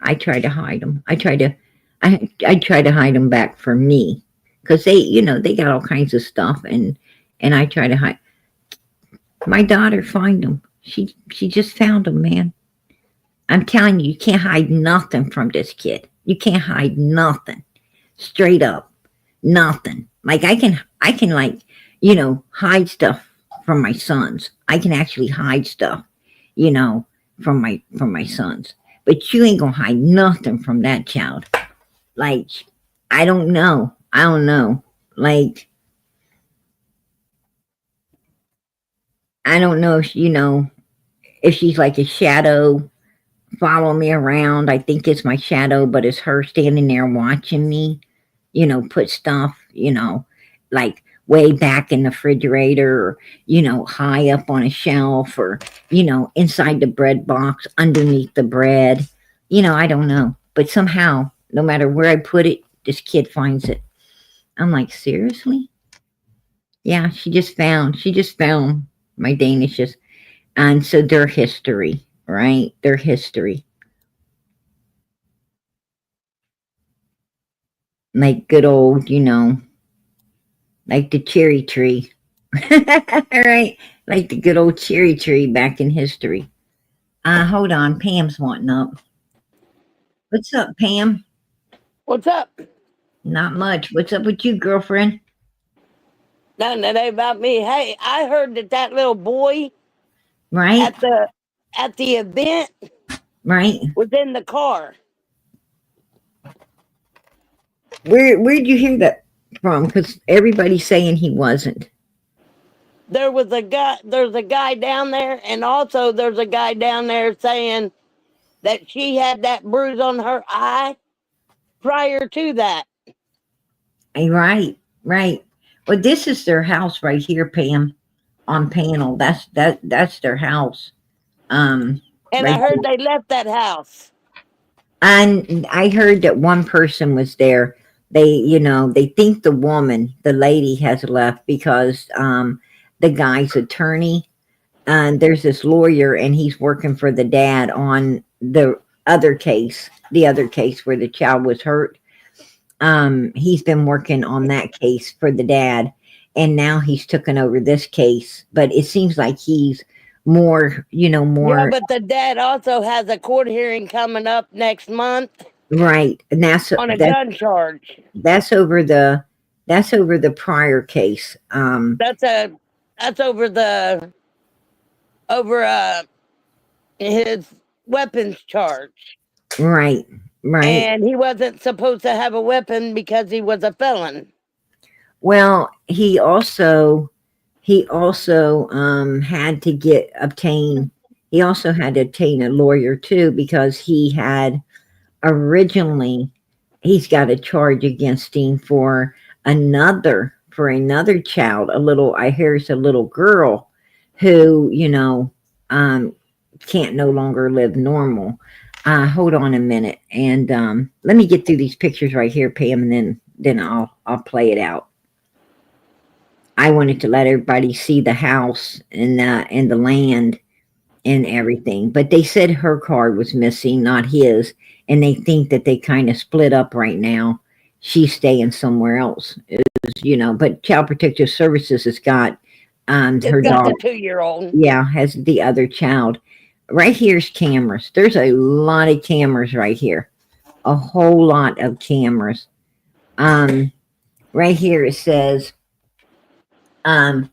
I try to hide them. I try to hide them back for me, because they, you know, they got all kinds of stuff, and I try to hide. My daughter find them. She just found them, man. I'm telling you, you can't hide nothing from this kid. You can't hide nothing. Straight up. Nothing. Like I can like, you know, hide stuff from my sons. I can actually hide stuff, you know, from my sons. but you ain't gonna hide nothing from that child. Like, I don't know. I don't know. Like, I don't know if, if she's like a shadow follow me around. I think it's my shadow, but it's her standing there watching me, put stuff, like way back in the refrigerator or, high up on a shelf or, inside the bread box, underneath the bread. I don't know. But somehow, no matter where I put it, this kid finds it. I'm like, seriously? Yeah, she just found my Danishes. And so their history, right? Their history. Like good old, like the cherry tree. Right? Like the good old cherry tree back in history. Hold on. Pam's wanting up. What's up, Pam?
What's up?
Not much. What's up with you, girlfriend?
Nothing that ain't about me. Hey, I heard that that little boy
Right?
at the event
Right?
was in the car.
Where'd you hear that from? Because everybody's saying he wasn't.
There's a guy down there, and also there's a guy down there saying that she had that bruise on her eye prior to that.
Right, right. Well, this is their house right here, Pam. On panel. That's their house. Um,
And
right.
I heard they left that house.
And I heard that one person was there. They think the woman, the lady, has left because the guy's attorney. And there's this lawyer, and he's working for the dad on the other case where the child was hurt. He's been working on that case for the dad, and now he's taken over this case. But it seems like he's more,
Yeah,
more
but the dad also has a court hearing coming up next month
right. And that's
on a
that
gun charge.
that's over the that's over the prior case.
That's a that's over his weapons charge.
Right, right.
And he wasn't supposed to have a weapon because he was a felon.
Well, he also had to get obtain he also had to obtain a lawyer too because originally he's got a charge against him for another child, I hear it's a little girl who, um can't no longer live normal. Hold on a minute, and let me get through these pictures right here, Pam, and then I'll play it out. I wanted to let everybody see the house and the land and everything, but they said her card was missing, not his, and they think that they kind of split up right now. She's staying somewhere else, but Child Protective Services has got
It's
her
got
dog.
the 2 year old.
Yeah, has the other child. Right here's cameras. There's a lot of cameras right here. A whole lot of cameras. Um, right here it says, um,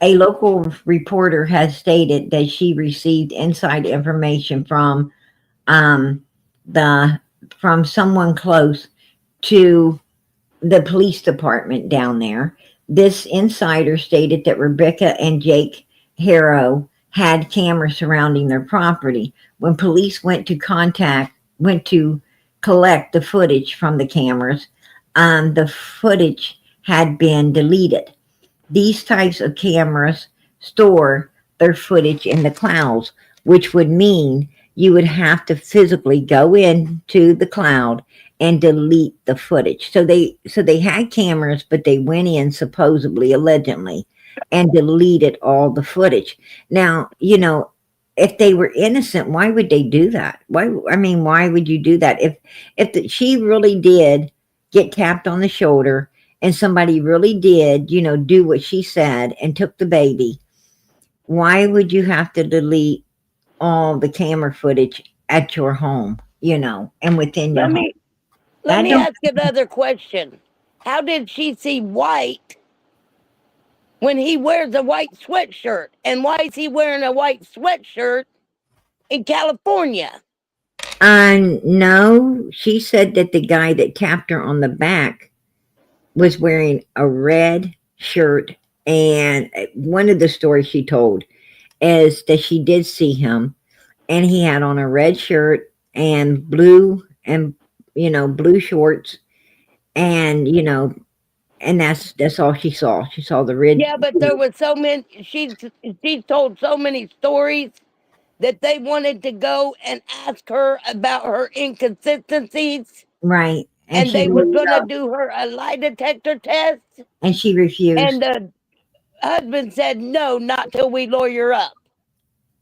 a local reporter has stated that she received inside information um, the from someone close to the police department down there. This insider stated that Rebecca and Jake Haro had cameras surrounding their property. When police went to collect the footage from the cameras, the footage had been deleted. These types of cameras store their footage in the clouds, which would mean you would have to physically go into the cloud and delete the footage. So they had cameras, but they went in supposedly, allegedly, and deleted all the footage. Now, if they were innocent, why would they do that? Why would you do that? She really did get tapped on the shoulder and somebody really did, do what she said and took the baby, why would you have to delete all the camera footage at your home, and within your
Let
home?
me let
That
me
don't
ask another question. How did she see white when he wears a white sweatshirt? And why is he wearing a white sweatshirt in California?
No, she said that the guy that tapped her on the back was wearing a red shirt. And one of the stories she told is that she did see him, and he had on a red shirt and blue shorts, and that's all she saw. She saw the red.
Yeah, but there was so many. She told so many stories that they wanted to go and ask her about her inconsistencies,
Right, and
and
she
they was
looked
gonna
up,
do her a lie detector test,
and she
and
refused.
the husband said no, not till we lawyer up.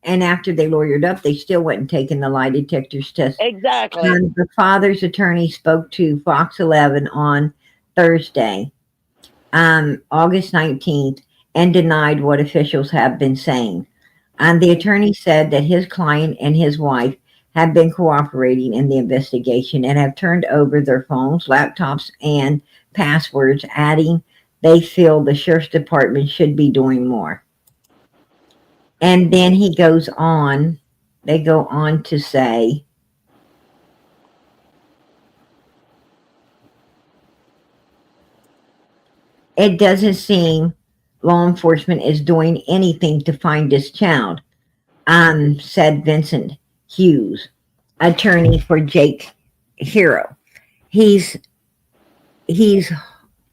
And after they lawyered up, they still went and taken the lie detectors test.
Exactly.
The father's attorney spoke to Fox 11 on Thursday, August 19th, and denied what officials have been saying. The attorney said that his client and his wife have been cooperating in the investigation and have turned over their phones, laptops, and passwords, adding they feel the sheriff's department should be doing more. And then they go on to say, it doesn't seem law enforcement is doing anything to find this child, said Vincent Hughes, attorney for Jake Hero. He's he's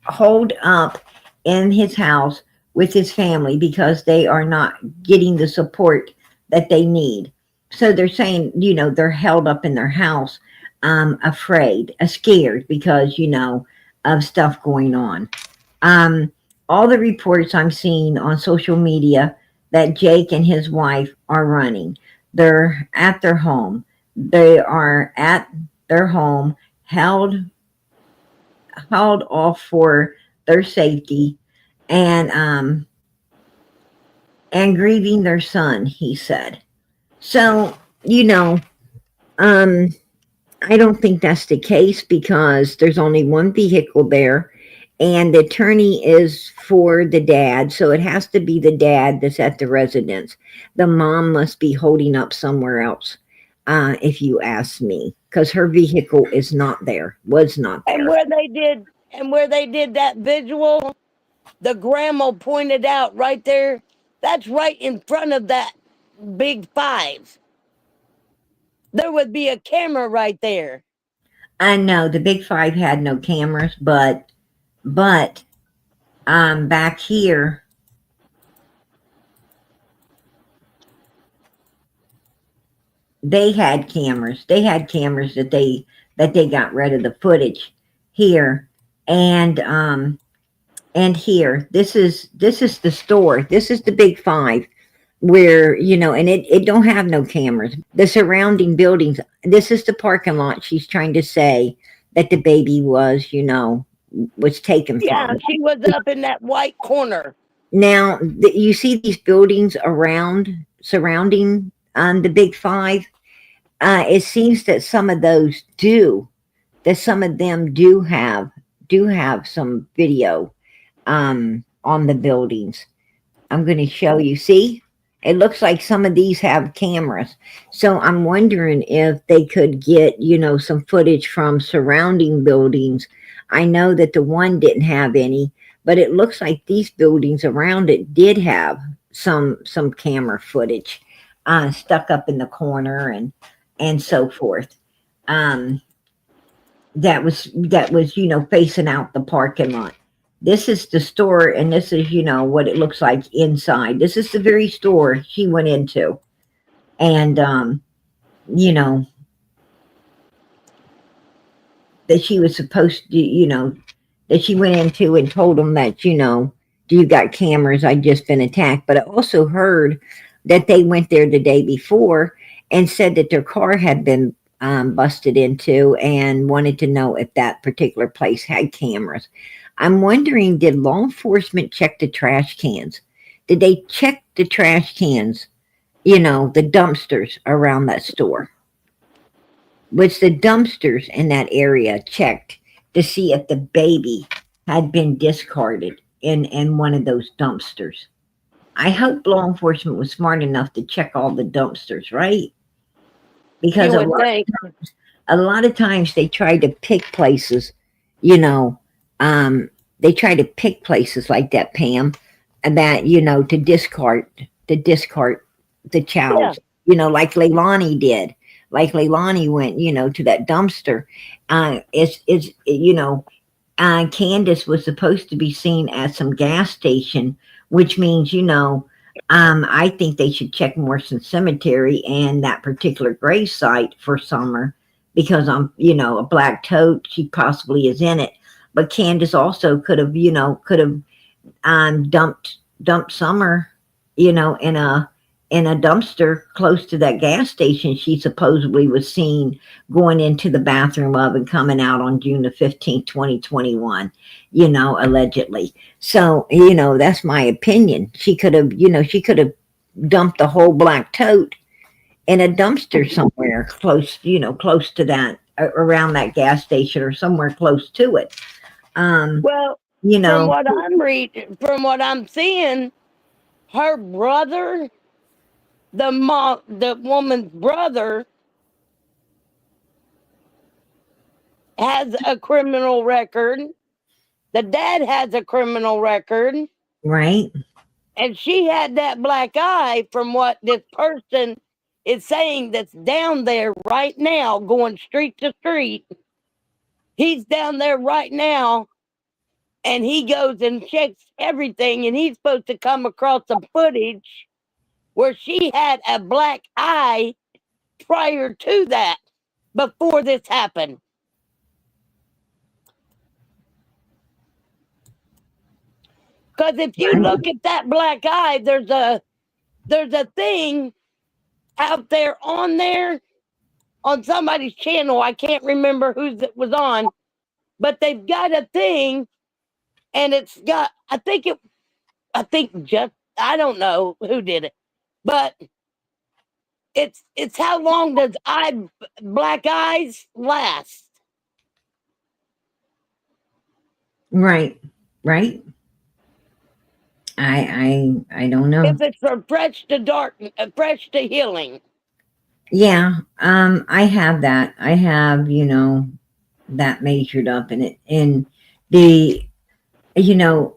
holed up in his house with his family because they are not getting the support that they need. So they're saying, they're held up in their house, afraid, scared because, of stuff going on. Um, all the reports I'm seeing on social media that Jake and his wife are running. They're at their home. They are at their home, held off for their safety, and grieving their son, he said. So, um I don't think that's the case because there's only one vehicle there, and the attorney is for the dad, so it has to be the dad that's at the residence. The mom must be holding up somewhere else, if you ask me, because her vehicle is not there, was not
And
there.
where they did that visual, the grandma pointed out right there, that's right in front of that big five. There would be a camera right there.
I know the Big Five had no cameras, but back here they had cameras. They had cameras that they got rid of the footage here, and here this is the store. This is the Big Five where and it don't have no cameras. The surrounding buildings. This is the parking lot. She's trying to say that the baby was taken
Yeah,
from.
she was up in that white corner.
Now you see these buildings around surrounding the Big Five. It seems that some of them do have some video on the buildings. I'm going to show you. See, it looks like some of these have cameras. So I'm wondering if they could get some footage from surrounding buildings. I know that the one didn't have any, but it looks like these buildings around it did have some camera footage stuck up in the corner and so forth. Um, that was facing out the parking lot. This is the store, and this is what it looks like inside. This is the very store she went into, and you know that she was supposed to, that she went into and told them that do you got cameras? I just been attacked. But I also heard that they went there the day before and said that their car had been busted into and wanted to know if that particular place had cameras. I'm wondering, did law enforcement check the trash cans? Did they check the trash cans, the dumpsters around that store? Was the dumpsters in that area checked to see if the baby had been discarded in one of those dumpsters? I hope law enforcement was smart enough to check all the dumpsters, right? because
You would think.
a lot of times they try to pick places, you know, um, they try to pick places like that, Pam, that to discard the
Yeah.
child, like Leilani did. Like Leilani went, to that dumpster. It's Candace was supposed to be seen at some gas station, which means, I think they should check Morrison Cemetery and that particular grave site for Summer because a black tote, she possibly is in it. But Candace also could have dumped Summer, in a dumpster close to that gas station she supposedly was seen going into the bathroom of and coming out on June the 15th, 2021, allegedly. So, that's my opinion. She could have dumped the whole black tote in a dumpster somewhere close, close to that, around that gas station or somewhere close to it. Um,
Well,
you
from
know,
what I'm reading, from what I'm seeing, her brother, the woman's brother, has a criminal record. The dad has a criminal record.
right,
And she had that black eye, from what this person is saying, that's down there right now, going street to street. He's down there right now, and he goes and checks everything, and he's supposed to come across some footage where she had a black eye prior to that, before this happened. Because if you
right,
look at that black eye, there's a thing out there on somebody's channel. I can't remember whose it was on, but they've got a thing, and it's got. I think just, I don't know who did it, but it's how long does black eyes last?
right, right. I don't know.
If it's from fresh to dark, fresh to healing.
Yeah, I have that. I have, that measured up in it. And the, you know,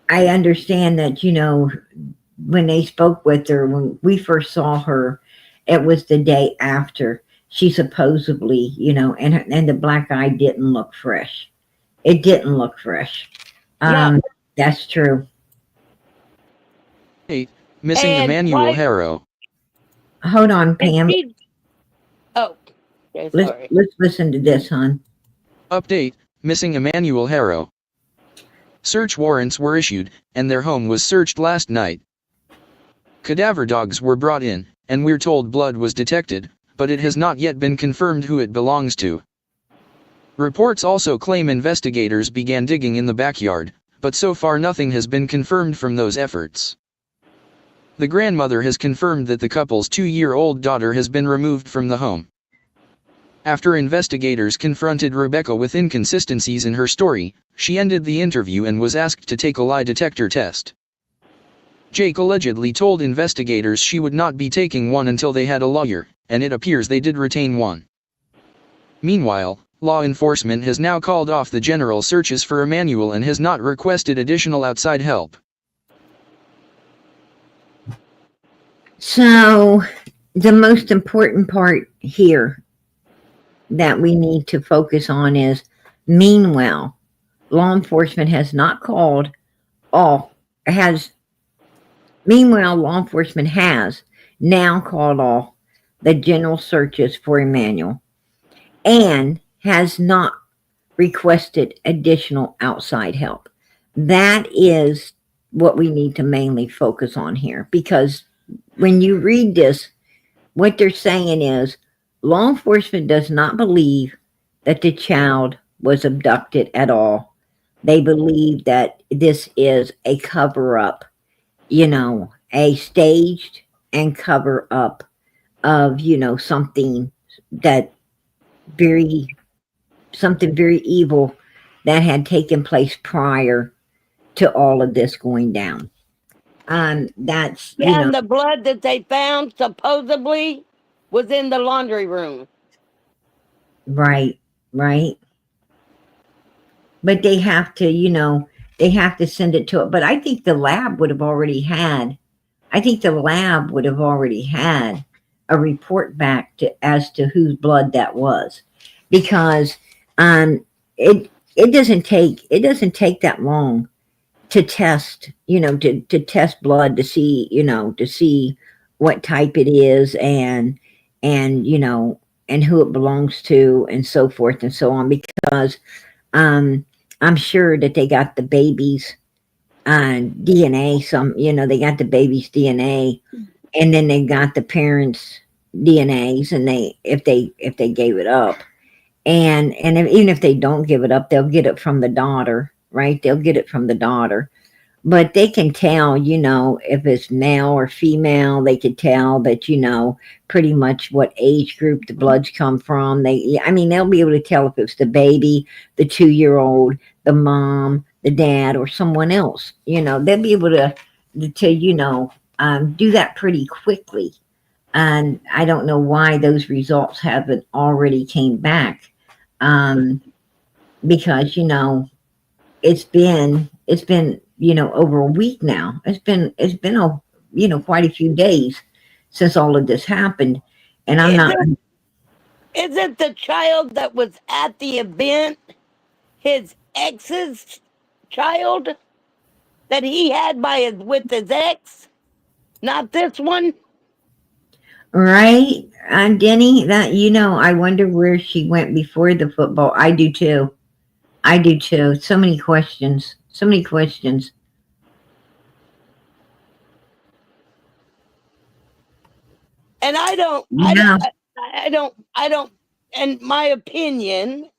I understand that, when they spoke with her, when we first saw her, it was the day after she supposedly, and the black eye didn't look fresh. It didn't look fresh.
No,
That's true.
8. Missing
and
Emmanuel Haro.
Hold on,
and
Pam.
she. Oh, okay,
Let's
sorry.
let's listen to this, hon.
Update, missing Emmanuel Haro. Search warrants were issued, and their home was searched last night. Cadaver dogs were brought in, and we're told blood was detected, but it has not yet been confirmed who it belongs to. Reports also claim investigators began digging in the backyard, but so far nothing has been confirmed from those efforts. The grandmother has confirmed that the couple's 2-year-old daughter has been removed from the home. After investigators confronted Rebecca with inconsistencies in her story, she ended the interview and was asked to take a lie detector test. Jake allegedly told investigators she would not be taking one until they had a lawyer, and it appears they did retain one. Meanwhile, law enforcement has now called off the general searches for Emmanuel and has not requested additional outside help.
So, the most important part here that we need to focus on is, meanwhile, law enforcement has not called all, meanwhile, law enforcement has now called off the general searches for Emmanuel and has not requested additional outside help. That is what we need to mainly focus on here, because when you read this, what they're saying is law enforcement does not believe that the child was abducted at all. They believe that this is a cover up, a staged and cover up of, something that very, something very evil that had taken place prior to all of this going down. That's,
Yeah, and the blood that they found, supposedly, was in the laundry room.
Right, right. But they have to, they have to send it to it. But I think the lab would have already had, I think the lab would have already had a report back as to whose blood that was, because um, it doesn't take that long to test, to test blood to see, to see what type it is, and and who it belongs to, and so forth and so on, because um I'm sure that they got the baby's DNA, they got the baby's DNA, and then they got the parents' DNAs, and if they gave it up, and even if they don't give it up, they'll get it from the daughter, right? They'll get it from the daughter. But they can tell, if it's male or female. They can tell that, pretty much what age group the bloods come from. They'll be able to tell if it's the baby, the 2-year-old, the mom, the dad, or someone else. They'll be able to do that pretty quickly. And I don't know why those results haven't already came back. Um, because, it's been over a week now. It's been quite a few days since all of this happened, and I'm
Is
not.
it the child that was at the event his ex's child that he had with his ex? Not this one?
Right, Denny, that I wonder where she went before the football. I do too. I do too. So many questions. So many questions.
And I don't,
Yeah,
in my opinion,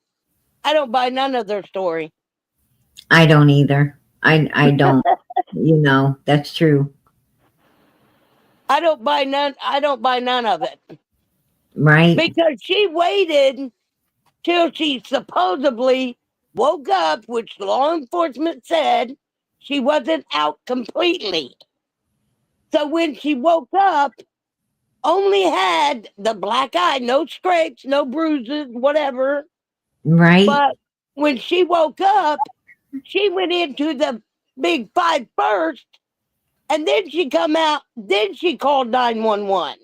I don't buy none of their story.
I don't either. I don't. That's true.
I don't buy none of it.
Right.
Because she waited till she supposedly woke up, which law enforcement said she wasn't out completely. So when she woke up, only had the black eye, no scrapes, no bruises, whatever.
Right.
But when she woke up, she went into the big five first, and then she come out, then she called 911.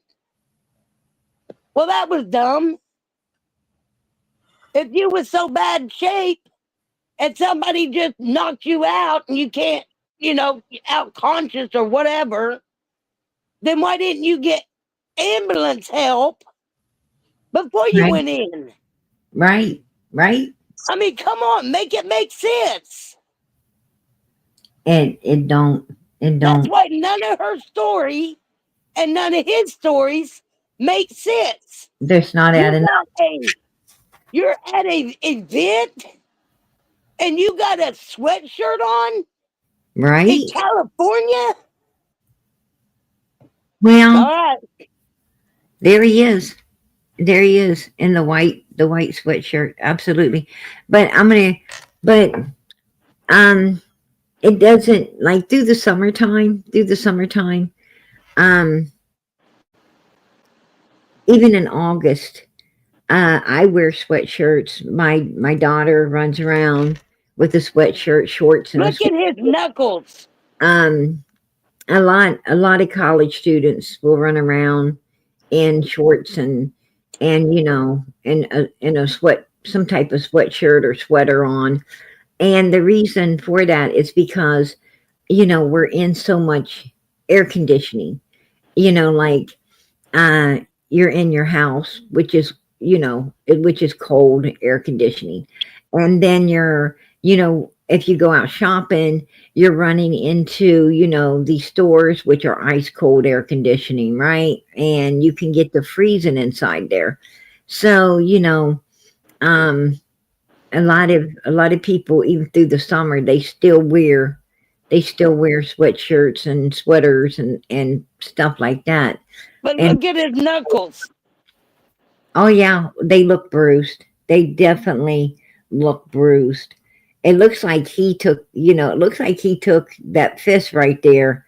Well, that was dumb. If you was so bad shape and somebody just knocked you out and you can't, out conscious or whatever, then why didn't you get ambulance help before you
Right.
went in?
Right. Right.
I mean, come on, make it make sense.
It don't. It
That's
don't.
why none of her story and none of his stories make sense.
There's not
You're
adding up.
you're at a event and you got a sweatshirt on in
Right.
California.
Well,
All right,
there he is. There he is in the white sweatshirt. Absolutely. But but um, it doesn't, like, through the summertime, um, even in August, I wear sweatshirts. My daughter runs around with a sweatshirt, shorts, and a
look at his knuckles.
um, a lot of college students will run around in shorts, and in a some type of sweatshirt or sweater on. And the reason for that is because we're in so much air conditioning. Like, uh you're in your house, which is cold air conditioning, and then if you go out shopping, you're running into these stores which are ice cold air conditioning, right? And you can get the freezing inside there. So um a lot of people, even through the summer, they still wear sweatshirts and sweaters and stuff like that.
But
And
look at his knuckles.
oh yeah, they look bruised. They definitely look bruised. It looks like he took that fist right there,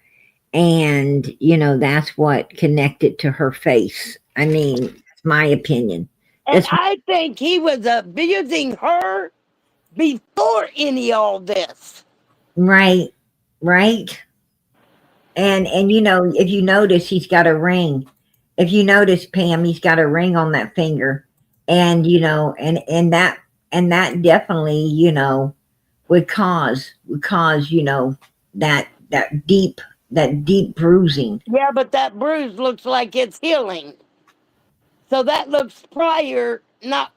and that's what connected to her face. I mean, it's my opinion.
And
That's
I think he was abusing her before any all this.
right, right. And if you notice, he's got a ring. If you notice, Pam, he's got a ring on that finger, and and that definitely would cause that deep bruising.
Yeah, but that bruise looks like it's healing. So that looks prior, not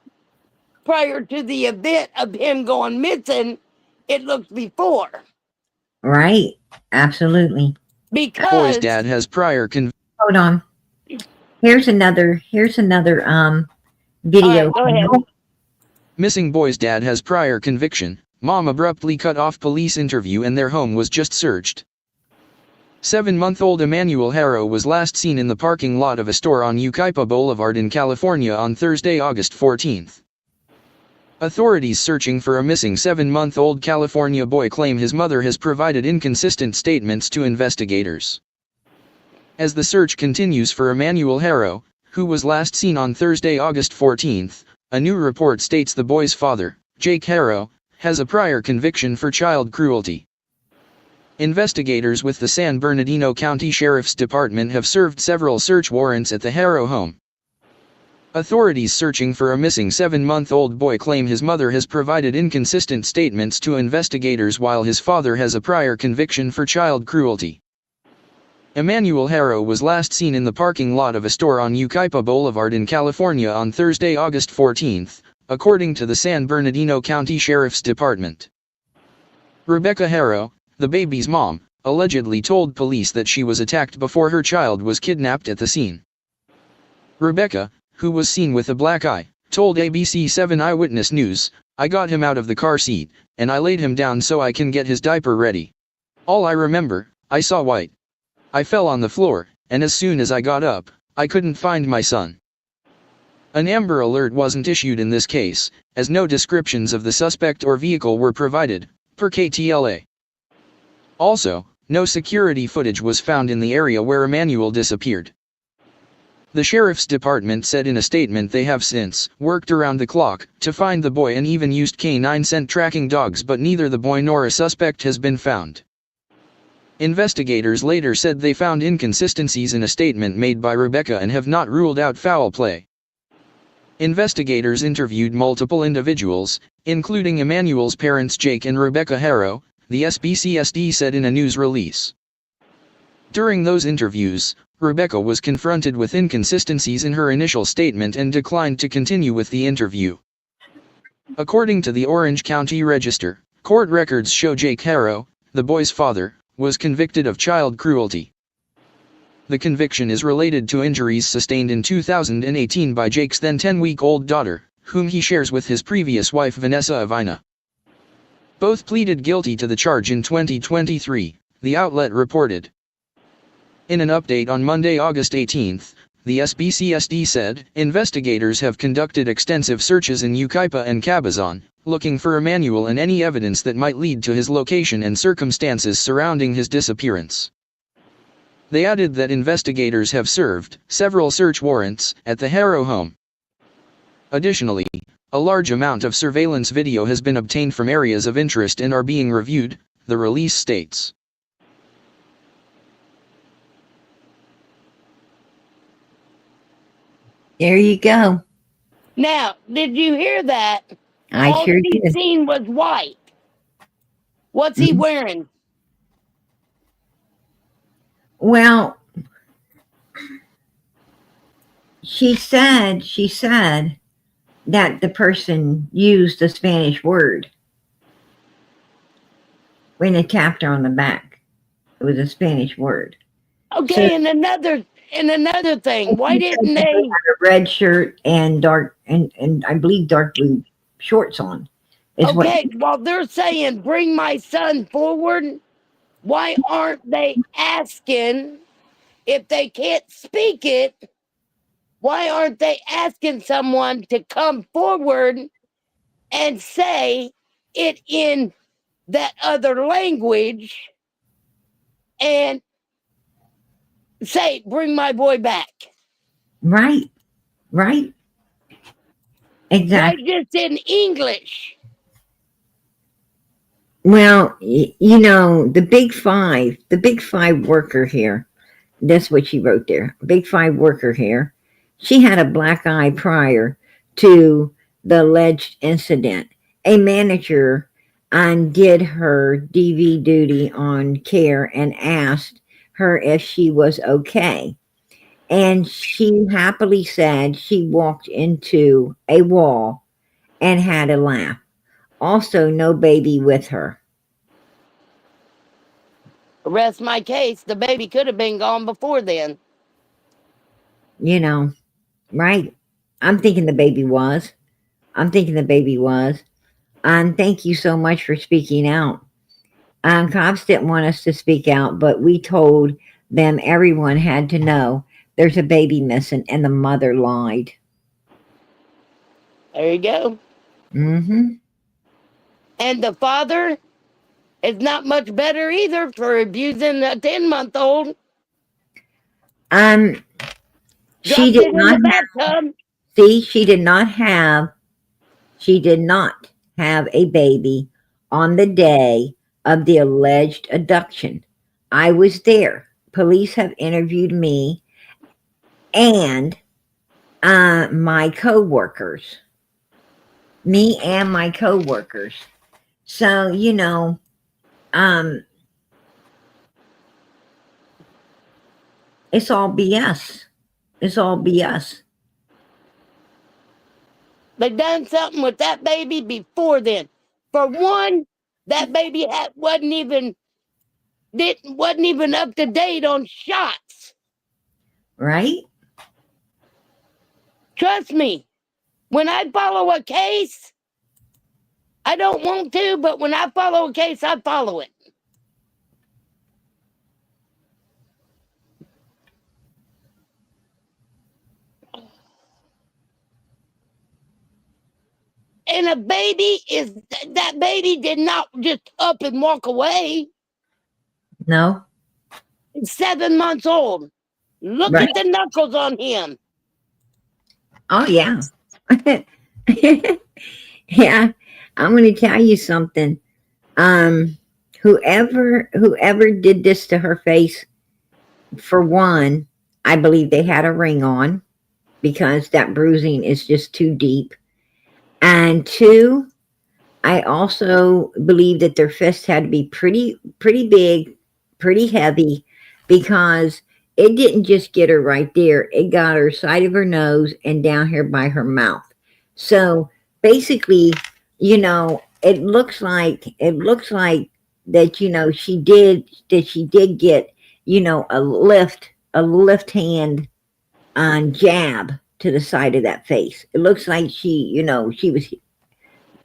prior to the event of him going missing. It looks before.
Right? Absolutely.
Boy's
Because,
dad has prior
Hold on. Here's another
all
video.
right, go ahead.
Missing boy's dad has prior conviction. Mom abruptly cut off police interview and their home was just searched. 7-month-old Emmanuel Haro was last seen in the parking lot of a store on Yucaipa Boulevard in California on Thursday, August 14. Authorities searching for a missing 7-month-old California boy claim his mother has provided inconsistent statements to investigators. As the search continues for Emmanuel Haro, who was last seen on Thursday, August 14, a new report states the boy's father, Jake Haro, has a prior conviction for child cruelty. Investigators with the San Bernardino County Sheriff's Department have served several search warrants at the Haro home. Authorities searching for a missing 7-month-old boy claim his mother has provided inconsistent statements to investigators while his father has a prior conviction for child cruelty. Emmanuel Haro was last seen in the parking lot of a store on Yucaipa Boulevard in California on Thursday, August 14, according to the San Bernardino County Sheriff's Department. Rebecca Haro, the baby's mom, allegedly told police that she was attacked before her child was kidnapped at the scene. Rebecca, who was seen with a black eye, told ABC 7 Eyewitness News, "I got him out of the car seat, and I laid him down so I can get his diaper ready. All I remember, I saw white. I fell on the floor, and as soon as I got up, I couldn't find my son." An Amber Alert wasn't issued in this case, as no descriptions of the suspect or vehicle were provided, per KTLA. Also, no security footage was found in the area where Emmanuel disappeared. The Sheriff's Department said in a statement they have since worked around the clock to find the boy and even used canine scent tracking dogs, but neither the boy nor a suspect has been found. Investigators later said they found inconsistencies in a statement made by Rebecca and have not ruled out foul play. Investigators interviewed multiple individuals, including Emmanuel's parents Jake and Rebecca Haro, the SBCSD said in a news release. During those interviews, Rebecca was confronted with inconsistencies in her initial statement and declined to continue with the interview. According to the Orange County Register, court records show Jake Haro, the boy's father, was convicted of child cruelty. The conviction is related to injuries sustained in 2018 by Jake's then 10-week-old daughter, whom he shares with his previous wife Vanessa Avina. Both pleaded guilty to the charge in 2023, the outlet reported. In an update on Monday, August 18, the SBCSD said, investigators have conducted extensive searches in Yucaipa and Cabazon, looking for Emmanuel and any evidence that might lead to his location and circumstances surrounding his disappearance. They added that investigators have served several search warrants at the Haro home. Additionally, a large amount of surveillance video has been obtained from areas of interest and are being reviewed, the release states.
There you go.
Now, did you hear that?
I
All
sure
she
did.
seen was white. What's he wearing?
Well, she said that the person used a Spanish word when they tapped her on the back. It was a Spanish word.
Okay,
So
and another thing, why
she
didn't
said she
they?
had a red shirt and dark and I believe dark blue shorts on. Is what
Okay, while they're saying bring my son forward, why aren't they asking if they can't speak it? Why aren't they asking someone to come forward and say it in that other language and say, bring my boy back?
Right. Right.
Why
Exactly.
just in English?
Well, the big five worker here. That's what she wrote there. Big five worker here. She had a black eye prior to the alleged incident. A manager undid her DV duty on care and asked her if she was okay. And she happily said she walked into a wall and had a laugh. Also, no baby with her.
Rest my case. The baby could have been gone before then.
You know, right? I'm thinking the baby was. I'm thinking the baby was. And thank you so much for speaking out. Cops didn't want us to speak out, but we told them everyone had to know there's a baby missing, and the mother lied.
There you go.
Mm-hmm.
And the father is not much better either for abusing a 10-month-old.
Um, she
Dropped
did
it in
not
the bathtub.
see. She did not have a baby on the day of the alleged abduction. I was there. Police have interviewed me and my coworkers. Me and my coworkers. So, um, it's all BS. It's all BS.
They done something with that baby before then. For one, that baby wasn't even up to date on shots.
Right?
Trust me, when I follow a case, I don't want to, but when I follow a case, I follow it. And a baby is that baby did not just up and walk away.
No?
It's 7 months old. Look
Right.
at the knuckles on him.
Oh, yeah. Yeah. I'm going to tell you something. Um, whoever did this to her face, for one, I believe they had a ring on because that bruising is just too deep. And two, I also believe that their fists had to be pretty big, pretty heavy, because it didn't just get her right there. It got her side of her nose and down here by her mouth. So basically, it looks like that, she did get, a lift hand on jab to the side of that face. It looks like she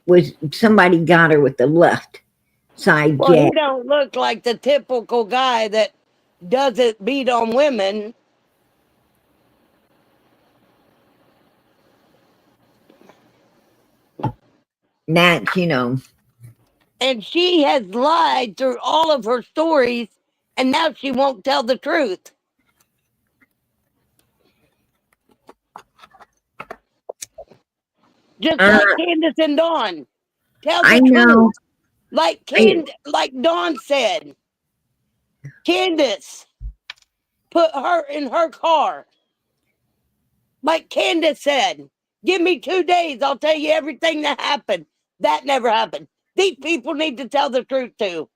was somebody got her with the left side
Well, he
jab.
don't look like the typical guy that doesn't beat on women.
That,
And she has lied through all of her stories, and now she won't tell the truth. Just
uh,
like Candace and Dawn. Tell
I
the
know.
truth. Like
I,
like Dawn said, Candace put her in her car. Like Candace said, give me 2 days, I'll tell you everything that happened. That never happened. These people need to tell the truth too.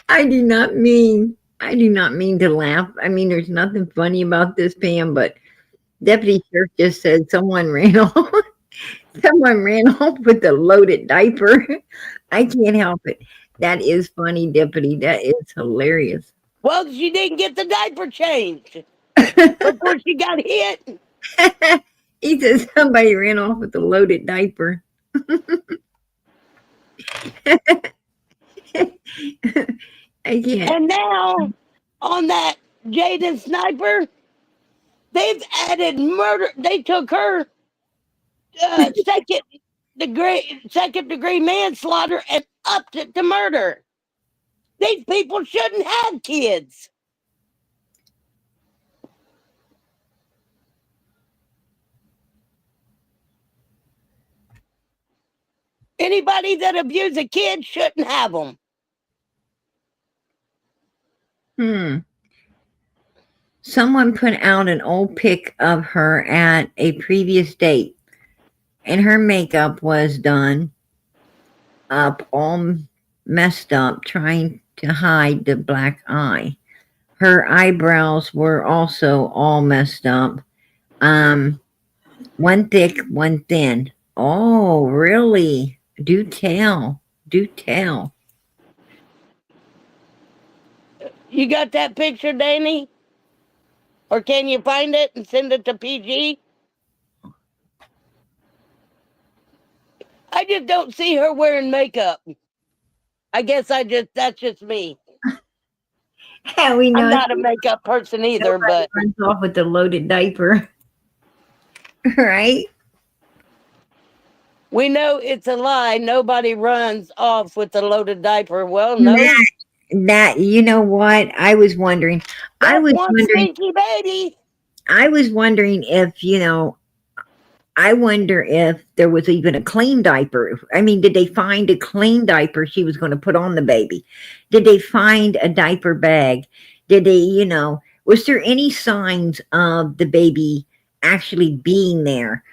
I do not mean to laugh. I mean, there's nothing funny about this, Pam, but Deputy Sheriff just said someone ran off. Someone ran off with a loaded diaper. I can't help it. That is funny, Deputy. That is hilarious.
Well, she didn't get the diaper changed before she got hit.
He said somebody ran off with a loaded diaper. I can't.
And now, on that Jaden sniper, they've added murder. They took her second degree manslaughter and upped it to murder. These people shouldn't have kids. Anybody that abused a kid shouldn't have them.
Someone put out an old pic of her at a previous date, and her makeup was done up, all messed up, trying to hide the black eye. Her eyebrows were also all messed up. Um, One thick, one thin. Oh, really? Do tell. Do tell.
You got that picture, Danny? Or can you find it and send it to PG? I just don't see her wearing makeup. I guess that's just me.
Yeah, we know
I'm not a makeup person either,
nobody
but
runs off with a loaded diaper, right?
we know it's a lie. Nobody runs off with a loaded diaper. Well, no.
That you know what? I was wondering. I
That's
was
one
wondering.
stinky baby.
I was wondering if I wonder if there was even a clean diaper. I mean, did they find a clean diaper she was going to put on the baby? Did they find a diaper bag? Did they, was there any signs of the baby actually being there?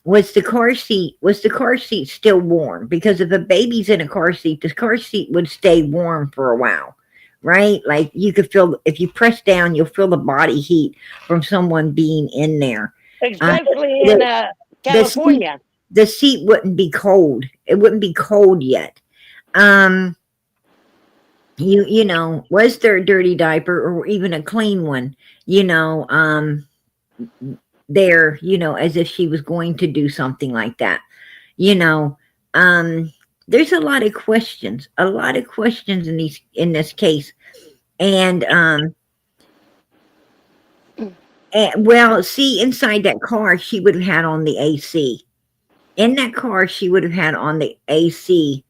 Was the car seat still warm? Because if a baby's in a car seat, the car seat would stay warm for a while, right? Like you could feel, if you press down, you'll feel the body heat from someone being in there.
Especially in
The, the seat,
California.
the seat wouldn't be cold. It wouldn't be cold yet. Um, was there a dirty diaper or even a clean one? You know, um, there, as if she was going to do something like that. You know, um, there's a lot of questions in this case, and well, see, inside that car, she would have had on the AC. In that car, she would have had on the AC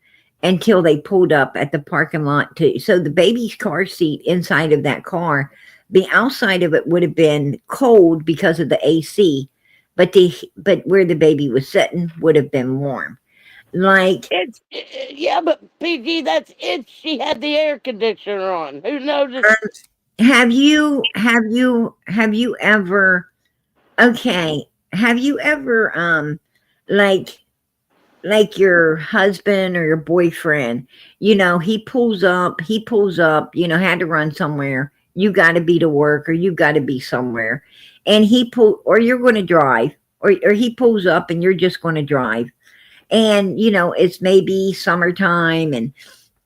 until they pulled up at the parking lot to so the baby's car seat inside of that car, the outside of it would have been cold because of the AC, but where the baby was sitting would have been warm. Like,
It's yeah, but PG, that's it. She had the air conditioner on. Who knows?
have you ever okay, have you ever like your husband or your boyfriend, he pulls up, had to run somewhere. You got to be to work or you got to be somewhere. And or you're going to drive or he pulls up and you're just going to drive. And, it's maybe summertime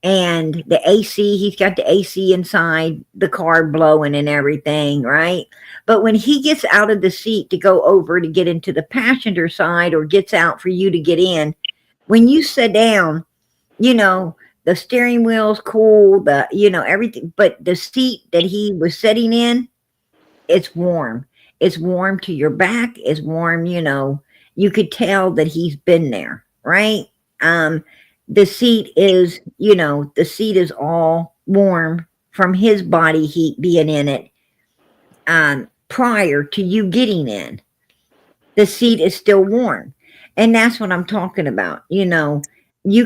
and the AC, he's got the AC inside the car blowing and everything, right? But when he gets out of the seat to go over to get into the passenger side or gets out for you to get in, when you sit down, the steering wheel's cool, everything, but the seat that he was sitting in, it's warm. It's warm to your back. It's warm, you could tell that he's been there, right? Um, the seat is all warm from his body heat being in it, prior to you getting in. The seat is still warm. And that's what I'm talking about. You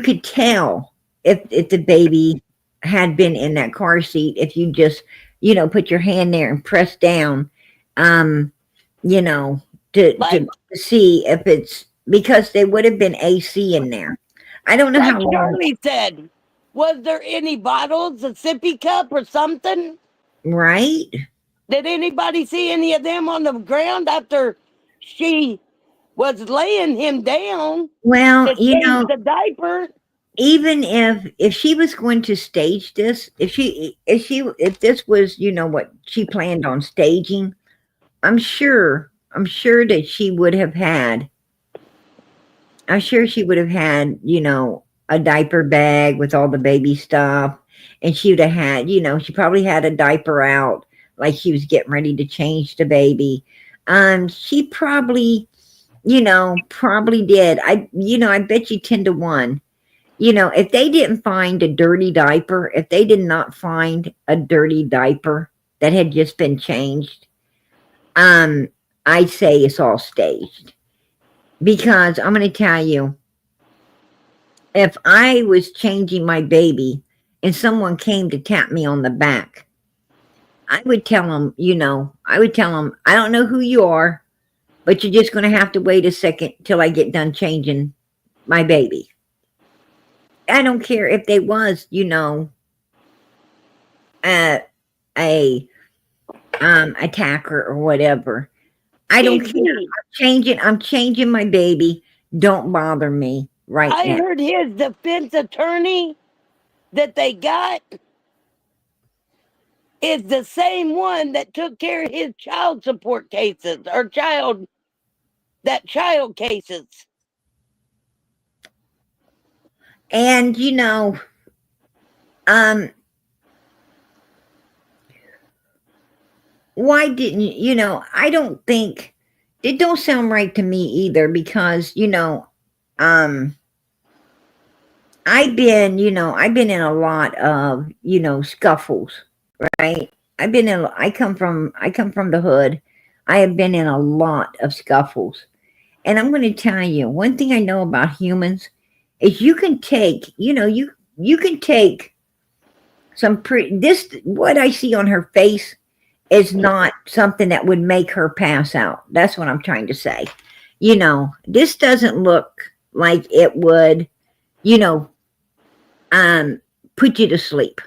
could tell if the baby had been in that car seat if you just, put your hand there and press down, um, you know,
Like
to see if it's because there would have been AC in there. I don't know
like
how long,
Charlie said, was there any bottles, a sippy cup, or something?
right?
Did anybody see any of them on the ground after she was laying him down
Well,
to change the diaper?
even if she was going to stage this, if this was, what she planned on staging, I'm sure that she would have had I'm sure she would have had, a diaper bag with all the baby stuff. And she would have had, she probably had a diaper out, like she was getting ready to change the baby. She probably did. I bet you 10 to 1. If they didn't find a dirty diaper, if they did not find a dirty diaper that had just been changed, um, I'd say it's all staged. Because I'm going to tell you, if I was changing my baby and someone came to tap me on the back, I would tell them, I don't know who you are, but you're just going to have to wait a second till I get done changing my baby. I don't care if they was, a attacker or whatever. I don't care. I'm changing my baby. Don't bother me right
I
now.
heard his defense attorney that they got is the same one that took care of his child support cases or child cases.
And why didn't I don't think it don't sound right to me either because I've been in a lot of scuffles, right? I come from the hood. I have been in a lot of scuffles. And I'm going to tell you, one thing I know about humans is you can take, you can take what I see on her face is not something that would make her pass out. That's what I'm trying to say. This doesn't look like it would, you know, put you to sleep.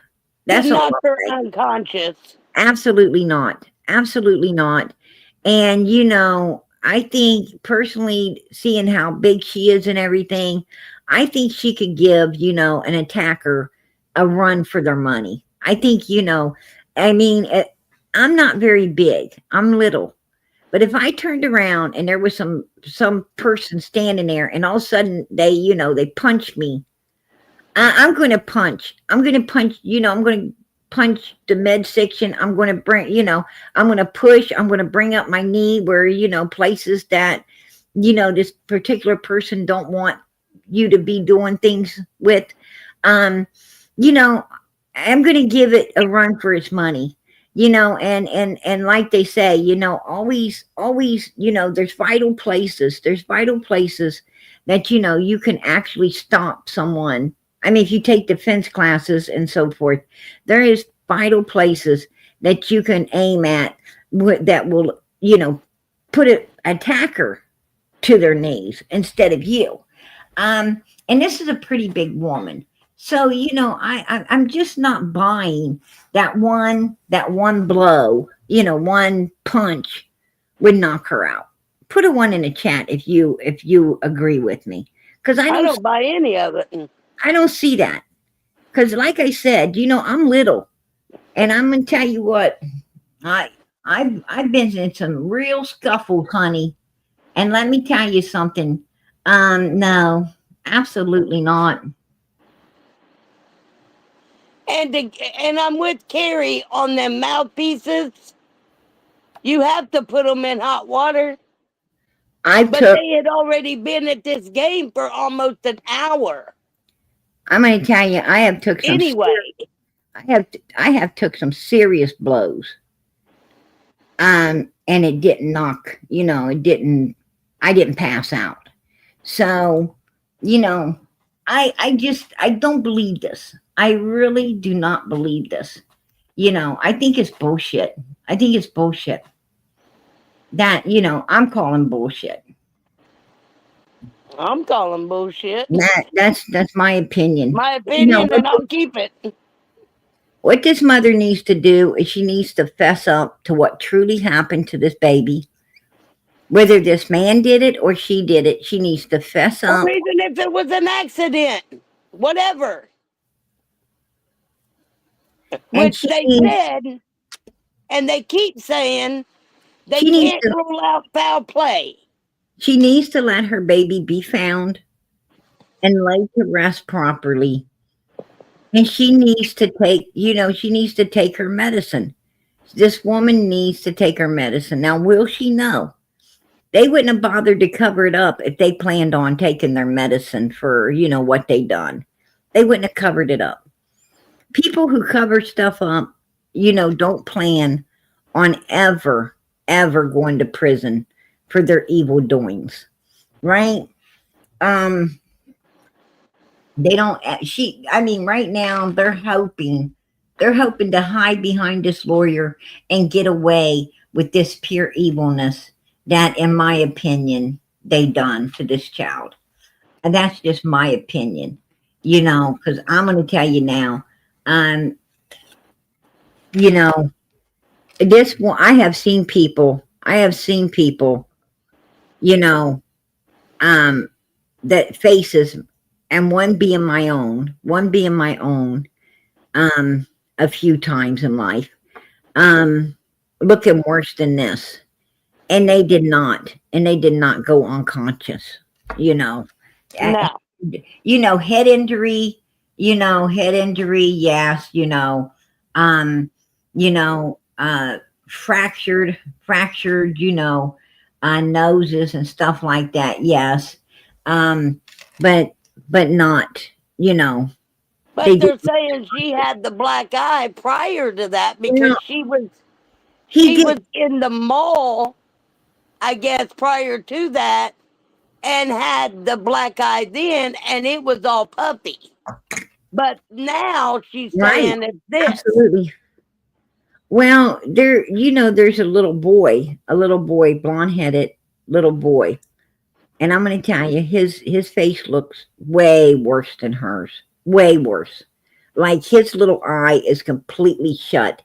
That's all
Not
I'll
for
say.
unconscious.
Absolutely not. Absolutely not. And I think personally, seeing how big she is and everything, I think she could give, an attacker a run for their money. I think, I mean, I'm not very big. I'm little. But if I turned around and there was some person standing there and all of a sudden they punched me, I'm going to punch. I'm going to punch, I'm going to punch the midsection. I'm going to bring, I'm going to push. I'm going to bring up my knee where, places that, this particular person don't want you to be doing things with. You know, I'm going to give it a run for its money. And like they say, always, there's vital places. There's vital places that, you can actually stop someone. I mean, if you take defense classes and so forth, there is vital places that you can aim at that will, put an attacker to their knees instead of you. And this is a pretty big woman. So, I'm just not buying that one blow, one punch would knock her out. Put a one in the chat if you agree with me. Because
I don't buy any of it.
I don't see that. Because like I said, I'm little. And I'm gonna tell you what, I've been in some real scuffles, honey. And let me tell you something. No, absolutely not.
And I'm with Carrie on them mouthpieces. You have to put them in hot water. But they had already been at this game for almost an hour.
I'm going to tell you, I have took some.
Anyway,
I have took some serious blows. And it didn't knock. I didn't pass out. So, I don't believe this. I really do not believe this. I think it's bullshit. I think it's bullshit. That, I'm calling bullshit.
I'm calling bullshit.
That's my opinion.
My opinion, and I'll keep it.
What this mother needs to do is she needs to fess up to what truly happened to this baby. Whether this man did it or she did it, she needs to fess up.
Or even if it was an accident, whatever. Which they said, and they keep saying, they can't rule out foul play.
She needs to let her baby be found and laid to rest properly. And she needs to take her medicine. This woman needs to take her medicine. Now, will she know? They wouldn't have bothered to cover it up if they planned on taking their medicine for, what they done. They wouldn't have covered it up. People who cover stuff up, don't plan on ever going to prison for their evil doings. Right? They don't. I mean, right now they're hoping to hide behind this lawyer and get away with this pure evilness that, in my opinion, they done to this child. And that's just my opinion, because I'm going to tell you now, um, you know, this one, I have seen people, you know, um, that faces, and one being my own, um, a few times in life, um, looking worse than this. And they did not go unconscious, you know. Uh,
No.
head injury, head injury, yes, um, you know, fractured, noses and stuff like that, yes. Um, but not, you know, they
But
did.
they're saying she had the black eye prior to that because
Well, he
she
did.
was in the mall, I guess, prior to that, and had the black eye then, and it was all puffy. But now she's
Right,
saying it's this.
absolutely. Well, there's a little boy, blonde headed little boy. And I'm going to tell you, his face looks way worse than hers. Way worse. Like his little eye is completely shut.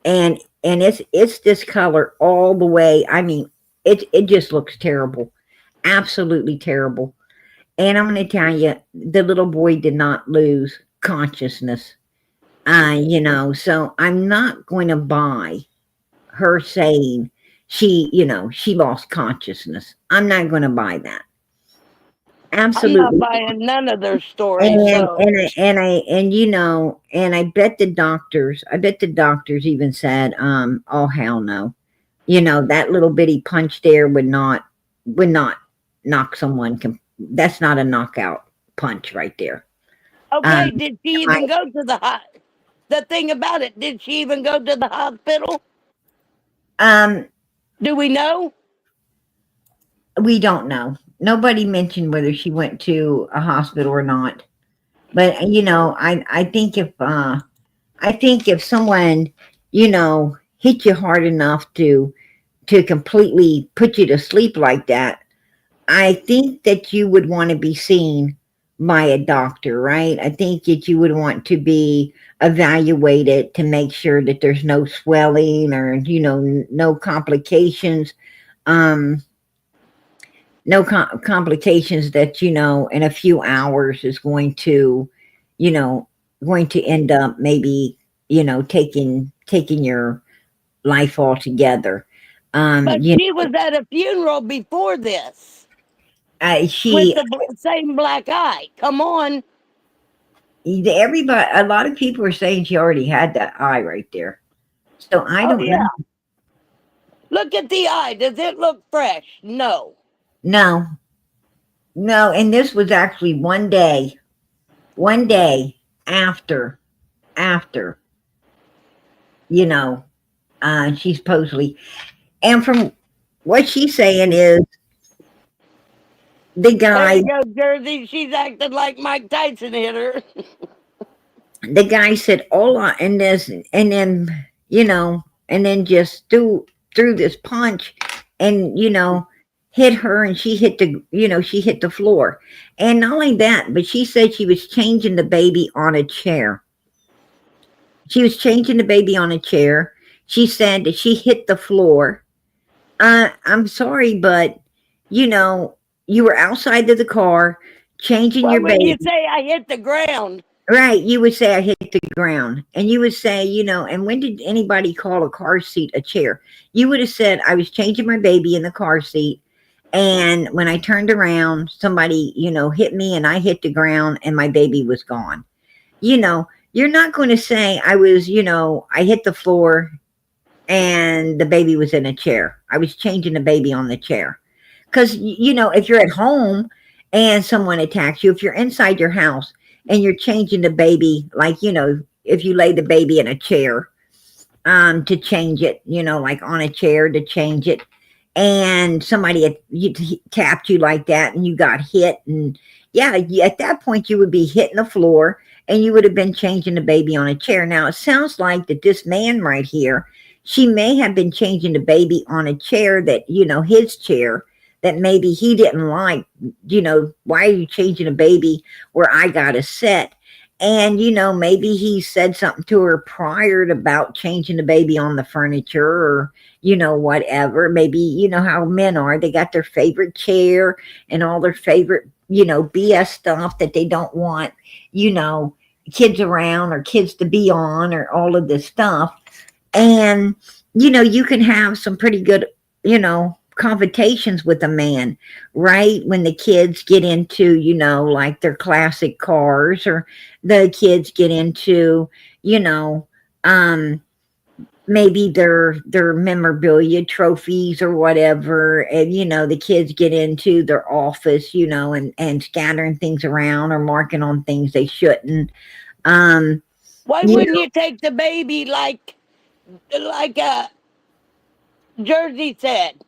And it's this color all the way. I mean, it just looks terrible. Absolutely terrible. And I'm going to tell you, the little boy did not lose consciousness. So I'm not going to buy her saying she lost consciousness. I'm not going to buy that.
I'm not
Absolutely.
buying none of their stories,
And
so
I bet the doctors even said, oh hell no. That little bitty punch there would not knock someone. That's not a knockout punch right there. Um,
okay, did she
I,
even go to the thing about it, did she even go to the hospital?
um,
Do we know?
we don't know. Nobody mentioned whether she went to a hospital or not. But I think if someone, hit you hard enough to completely put you to sleep like that, I think that you would want to be seen by a doctor, right? I think that you would want to be evaluated to make sure that there's no swelling or, no complications. Um, no complications that, in a few hours is you know, going to end up maybe, taking your life altogether.
But
You
she was at a funeral before this with
she
the same black eye. Come on.
Everybody, a lot of people are saying she already had that eye right there. So I
Oh,
don't know.
yeah. Look at the eye. Does it look fresh? No.
No, no, and this was actually one day after after you know she supposedly, and from what she's saying is the
There
guy
you go, Jersey. She's acting like Mike Tyson hit her.
the guy said hola and this, and then and then just threw this punch, and hit her, and she hit the floor. And not only that, but she said she was changing the baby on a chair. She was changing the baby on a chair. She said that she hit the floor. I'm sorry, but you know you were outside of the car changing
Well,
your
when you
baby.
say I hit the ground,
Right, you would say I hit the ground, and you would say, and when did anybody call a car seat a chair? You would have said I was changing my baby in the car seat, and when I turned around, somebody, hit me, and I hit the ground, and my baby was gone. You're not going to say I was, I hit the floor and the baby was in a chair. I was changing the baby on the chair. Because, if you're at home and someone attacks you, if you're inside your house and you're changing the baby, like, if you lay the baby in a chair, to change it, like on a chair to change it, and somebody tapped you like that and you got hit, and, Yeah, at that point you would be hitting the floor and you would have been changing the baby on a chair. Now it sounds like that this man right here, she may have been changing the baby on a chair that, his chair that maybe he didn't like. Why are you changing a baby where I got to sit? And, maybe he said something to her prior to about changing the baby on the furniture or, whatever. Maybe, how men are. They got their favorite chair and all their favorite, BS stuff that they don't want, you know, kids around or kids to be on or all of this stuff. And, you can have some pretty good, confrontations with a man, right? When the kids get into, like their classic cars or the kids get into, you know, um, maybe their memorabilia trophies or whatever, and the kids get into their office, and scattering things around or marking on things they shouldn't. um
Why
you
wouldn't
know
you take the baby like Jersey said?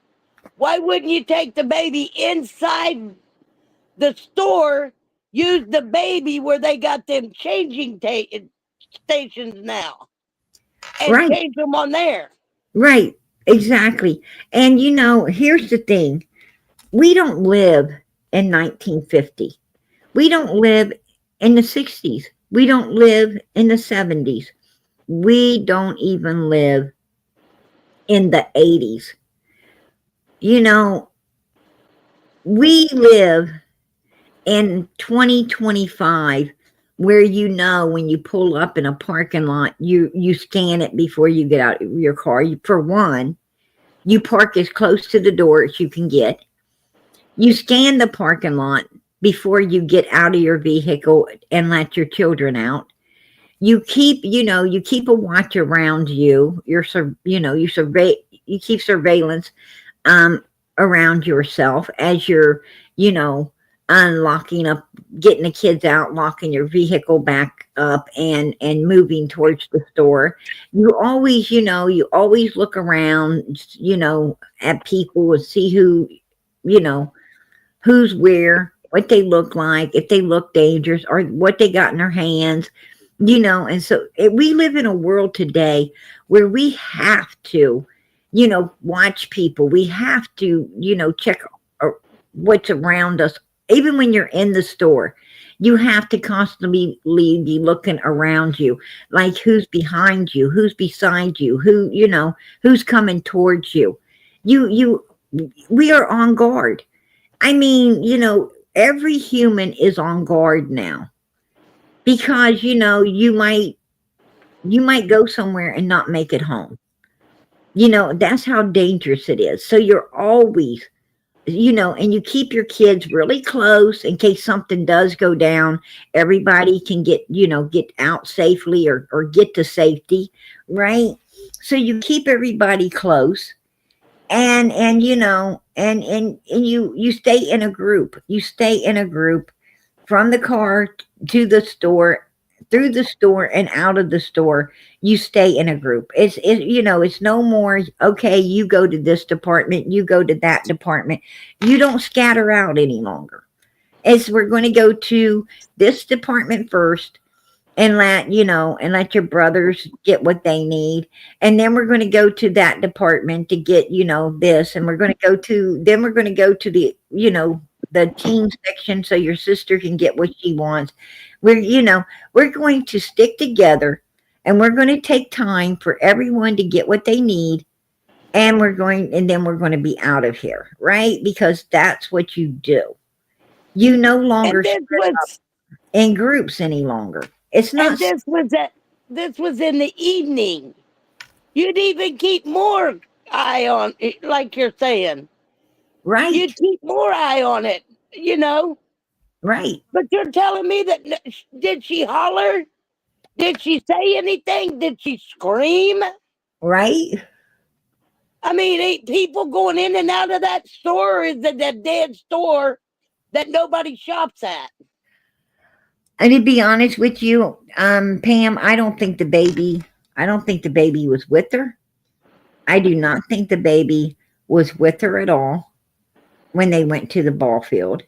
Why wouldn't you take the baby inside the store? Use the baby where they got them changing stations now, and
right,
change them on there.
right, exactly. And here's the thing: we don't live in 1950. We don't live in the 60s. We don't live in the 70s. We don't even live in the 80s. You know, we live in 2025, where when you pull up in a parking lot, you scan it before you get out of your car. For one, you park as close to the door as you can get. You scan the parking lot before you get out of your vehicle and let your children out. You keep a watch around you. You keep surveillance um, around yourself as you're, you know, unlocking up, getting the kids out, locking your vehicle back up, and moving towards the store. You always look around, at people and see you know, who's where, what they look like, if they look dangerous, or what they got in their hands. And so we live in a world today where we have to, watch people. We have to, check what's around us. Even when you're in the store, you have to constantly be looking around you, like who's behind you, who's beside you, who's coming towards you. You we are on guard. I mean, every human is on guard now, because you might go somewhere and not make it home. That's how dangerous it is. So you're always, and you keep your kids really close in case something does go down. Everybody can get out safely, or get to safety, right? So you keep everybody close, and you stay in a group. You stay in a group from the car to the store, through the store and out of the store. You stay in a group. It's no more, okay, you go to this department, you go to that department. You don't scatter out any longer. We're going to go to this department first, and let your brothers get what they need, and then we're going to go to that department to get this, and we're going to go to the teen section so your sister can get what she wants. We're going to stick together, and we're going to take time for everyone to get what they need, and then we're going to be out of here, right? Because that's what you do. You no
And
longer
this
split up
was
in groups any longer. It's
and
not
this was in the evening. You'd even keep more eye on it, like you're saying.
right.
You'd keep more eye on it, you know.
Right,
But you're telling me that did she holler? Did she say anything? Did she scream?
right.
I mean, ain't people going in and out of that store? Or is it that dead store that nobody shops at?
And to be honest with you, Pam, I don't think the baby was with her. I do not think the baby was with her at all when they went to the ball field.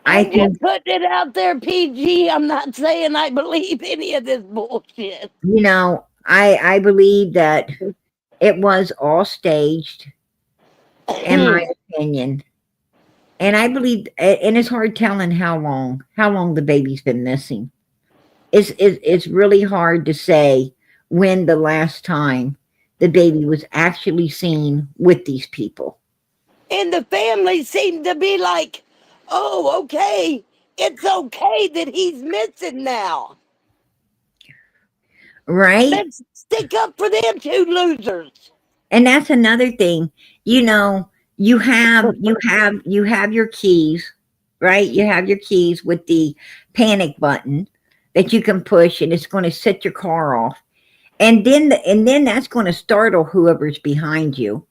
I
I'm
think,
just putting it out there, PG. I'm not saying I believe any of this bullshit.
I believe that it was all staged, in my opinion. And I believe, and it's hard telling how long the baby's been missing. It's really hard to say when the last time the baby was actually seen with these people.
And the family seemed to be like, oh, okay. It's okay that he's missing now.
Right?
Let's stick up for them two losers.
And that's another thing. You know, you have your keys, right? You have your keys with the panic button that you can push and it's going to set your car off. And then that's going to startle whoever's behind you.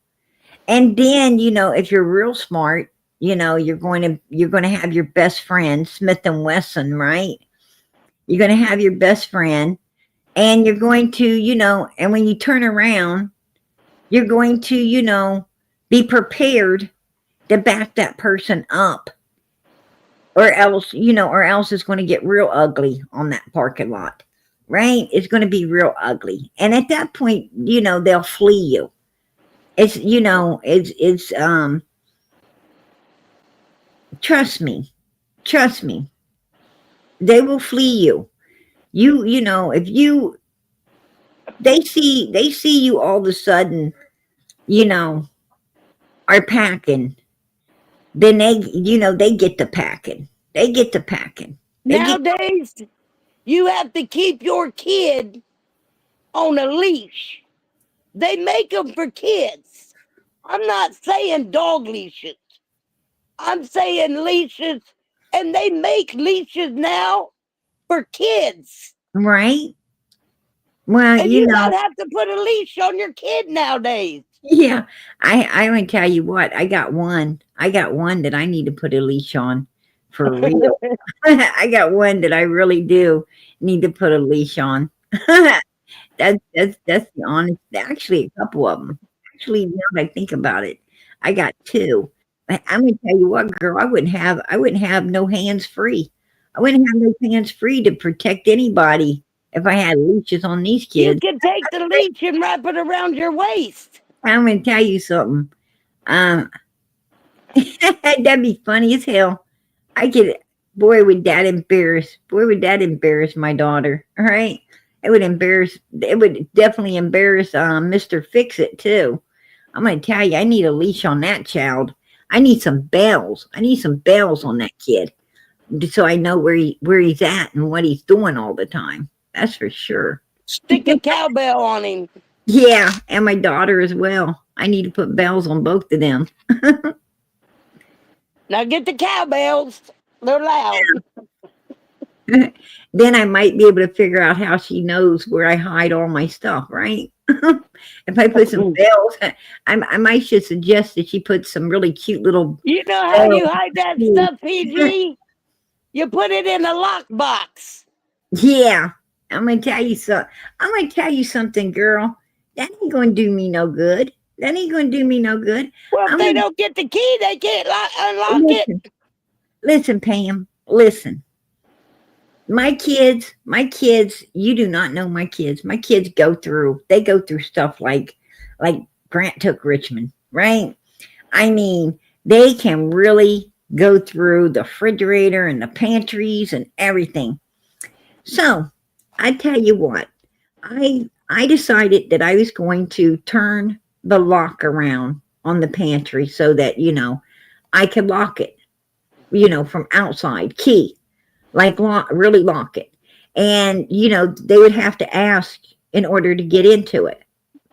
And then, if you're real smart, you're going to have your best friend, Smith and Wesson, right? You're going to have your best friend and you're going to, and when you turn around, you're going to, be prepared to back that person up or else it's going to get real ugly on that parking lot. Right? It's going to be real ugly. And at that point, they'll flee you. It's trust me. Trust me. They will flee you. If they see you all of a sudden, you know, are packing, then they get to packing. They get to packing. They get
Nowadays, you have to keep your kid on a leash. They make them for kids. I'm not saying dog leashes. I'm saying leashes, and they make leashes now for kids.
right. Well,
And you don't have to put a leash on your kid nowadays.
yeah. I would tell you what, I got one. I got one that I need to put a leash on for real. I got one that I really do need to put a leash on. That's the honest. Actually, a couple of them. Actually, now that I think about it, I got two. I'm gonna tell you what, girl. I wouldn't have no hands free. I wouldn't have no hands free to protect anybody if I had leashes on these
You
kids.
can take the leash and wrap it around your waist.
I'm gonna tell you something. Um, that'd be funny as hell. I could, boy, boy, would that embarrass my daughter. All right. It would definitely embarrass Mr. Fix It too. I'm going to tell you, I need a leash on that child. I need some bells. I need some bells on that kid so I know where he's at and what he's doing all the time. That's for sure.
Stick a cowbell on him.
Yeah. And my daughter as well. I need to put bells on both of them.
Now get the cowbells. They're loud.
Then I might be able to figure out how she knows where I hide all my stuff, right? If I put some bells, I might should suggest that she put some really cute little
You know how
bells.
you hide that stuff, PG? You put it in a lockbox.
Yeah, I'm gonna tell you so. I'm gonna tell you something, girl. That ain't gonna do me no good. That ain't gonna do me no good.
Well, if
I'm
they
gonna
don't get the key, they can't unlock it.
listen. Listen, Pam. Listen. My kids, you do not know my kids. My kids they go through stuff like Grant took Richmond, right? I mean, they can really go through the refrigerator and the pantries and everything. So I tell you what, I decided that I was going to turn the lock around on the pantry so that, I could lock it, from outside, key, like really lock it. And, they would have to ask in order to get into it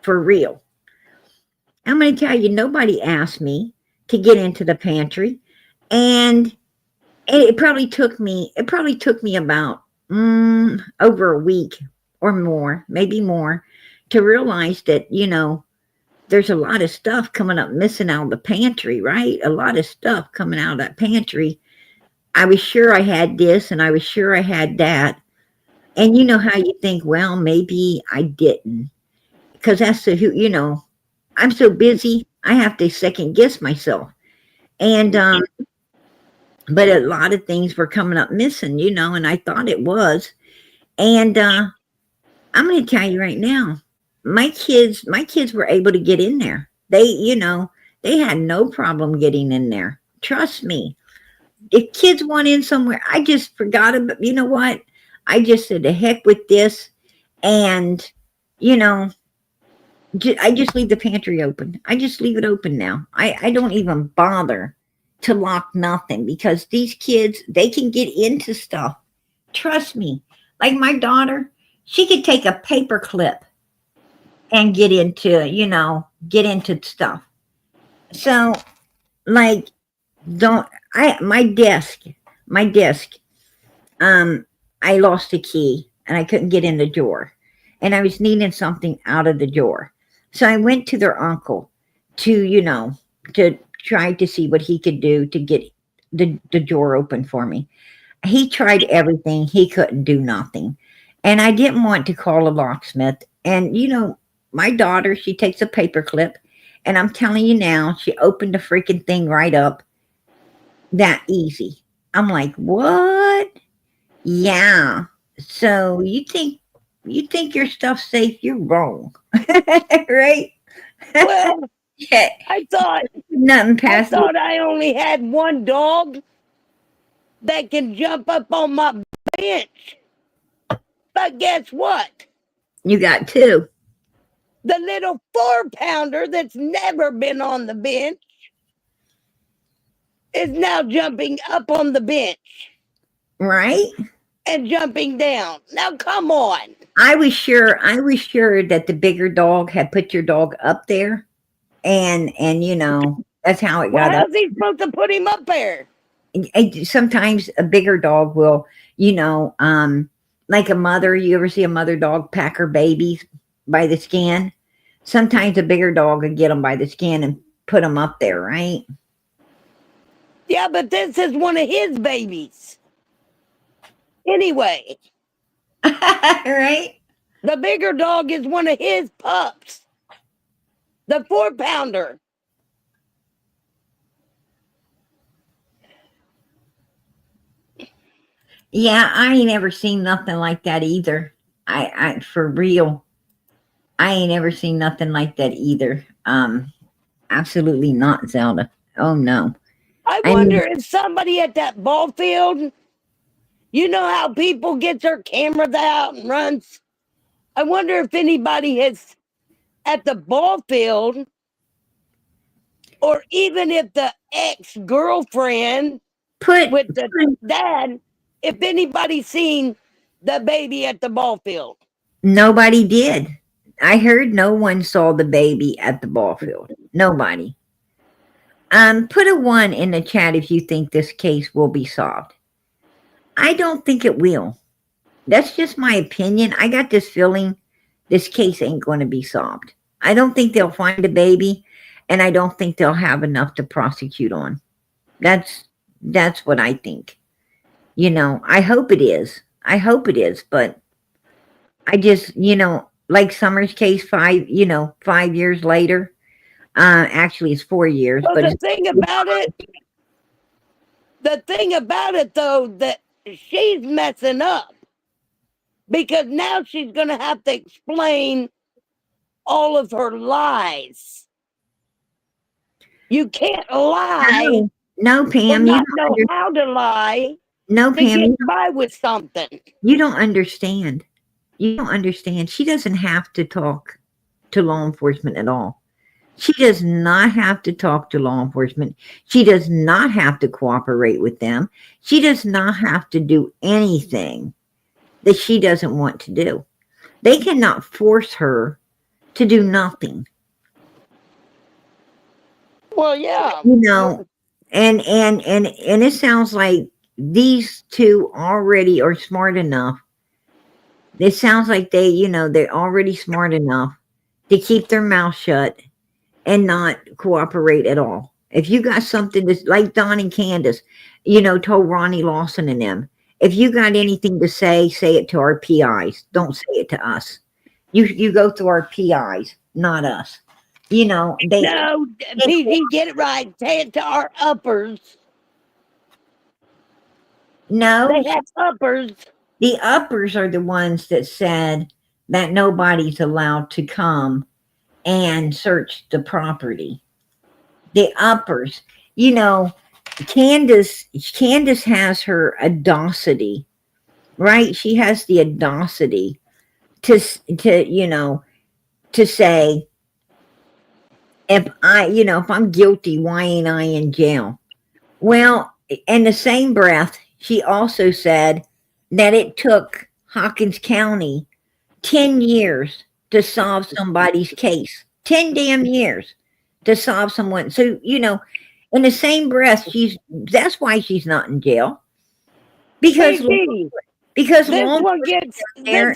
for real. I'm going to tell you, nobody asked me to get into the pantry. And it probably took me about over a week or more, maybe more, to realize that, there's a lot of stuff coming up missing out of the pantry, right? A lot of stuff coming out of that pantry. I was sure I had this and I was sure I had that. And you know how you think, well, maybe I didn't. Because I'm so busy, I have to second guess myself. And but a lot of things were coming up missing, and I thought it was. And I'm going to tell you right now, my kids were able to get in there. They had no problem getting in there. Trust me. If kids want in somewhere, I just forgot about, you know what? I just said the heck with this. And, you know, I just leave the pantry open. I just leave it open now. I don't even bother to lock nothing because these kids, they can get into stuff. Trust me. Like my daughter, she could take a paper clip and get into stuff. So, like, don't I my desk, um, I lost a key and I couldn't get in the drawer. And I was needing something out of the drawer. So I went to their uncle to, to try to see what he could do to get the drawer open for me. He tried everything, he couldn't do nothing. And I didn't want to call a locksmith. And my daughter, she takes a paper clip, and I'm telling you now, she opened the freaking thing right up that easy. I'm like, what? Yeah. So you think your stuff's safe? You're wrong. Right?
Well,
Yeah.
I thought
Nothing
I
past
thought I only had one dog that can jump up on my bench. But guess what?
you got two.
The little 4-pounder that's never been on the bench is now jumping up on the bench
Right?
and jumping down. Now come on.
I was sure that the bigger dog had put your dog up there, and that's how it
Well,
got up.
how's he supposed to put him up there?
Sometimes a bigger dog will, like a mother. You ever see a mother dog pack her babies by the skin? Sometimes a bigger dog will get them by the skin and put them up there, right?
Yeah, but this is one of his babies. Anyway,
Right?
the bigger dog is one of his pups. The 4-pounder.
Yeah, I ain't ever seen nothing like that either. I for real, I ain't ever seen nothing like that either. Absolutely not, Zelda. Oh no.
I
I mean,
wonder if somebody at that ball field, you know how people get their cameras out and runs? I wonder if anybody has at the ball field, or even if the ex-girlfriend
put,
with the
put
dad, if anybody seen the baby at the ball field.
nobody did. I heard no one saw the baby at the ball field. Nobody. Put a one in the chat if you think this case will be solved. I don't think it will. That's just my opinion. I got this feeling this case ain't going to be solved. I don't think they'll find a baby, and I don't think they'll have enough to prosecute on. That's what I think. I hope it is. I hope it is, but I just, like Summer's case, 5 years later. Actually, it's 4 years,
So
but
the thing about it though, that she's messing up because now she's gonna have to explain all of her lies. You can't lie
no,
or
Pam,
not know how to lie
no,
to
Pam,
get by with something.
you don't understand. You don't understand. She doesn't have to talk to law enforcement at all. She does not have to talk to law enforcement. She does not have to cooperate with them. She does not have to do anything that she doesn't want to do. They cannot force her to do nothing.
Well, yeah.
And it sounds like these two already are smart enough. It sounds like they're already smart enough to keep their mouth shut and not cooperate at all. If you got something that's like Don and Candace, told Ronnie Lawson and them, if you got anything to say it to our PIs. Don't say it to us. You go through our PIs, not us.
No, PG, get it right. Say it to our uppers.
No,
They have uppers.
the uppers are the ones that said that nobody's allowed to come and search the property. The uppers, you know, Candace has her audacity, right? She has the audacity to to say, if I'm guilty, why ain't I in jail? Well, in the same breath, she also said that it took Hawkins County 10 years to solve somebody's case. 10 damn years to solve someone. So, in the same breath, that's why she's not in jail. Because
PD.
because
This
law
one gets
there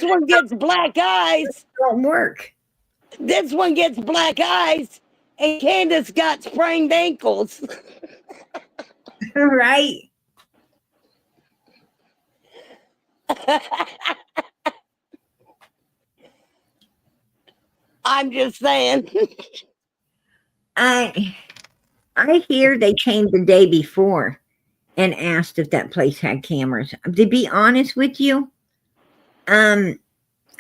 black eyes.
don't work.
This one gets black eyes, and Candace got sprained ankles.
Right?
I'm just saying.
I I hear they came the day before and asked if that place had cameras. To be honest with you, um,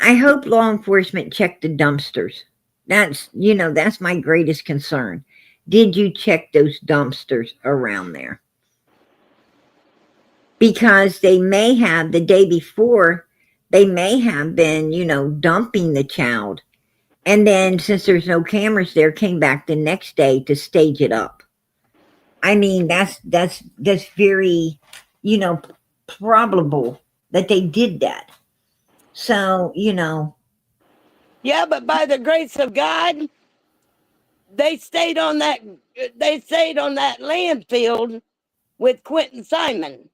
I hope law enforcement checked the dumpsters. That's my greatest concern. Did you check those dumpsters around there? Because they may have the day before, they may have been, dumping the child. And then since there's no cameras there, came back the next day to stage it up. I mean, that's very, you know, probable that they did that. So,
Yeah, but by the grace of God, they stayed on that. They stayed on that landfill with Quentin Simon.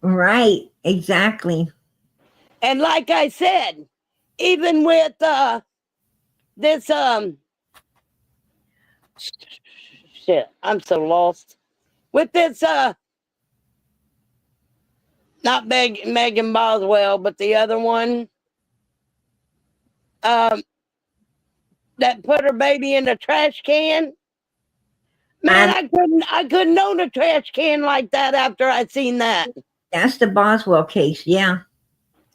right, exactly.
And like I said, even with this shit, I'm so lost. With this not Megan Boswell, but the other one, um, that put her baby in the trash can. Man,
Um,
I couldn't own a trash can like that after I seen that.
that's the Boswell case. Yeah,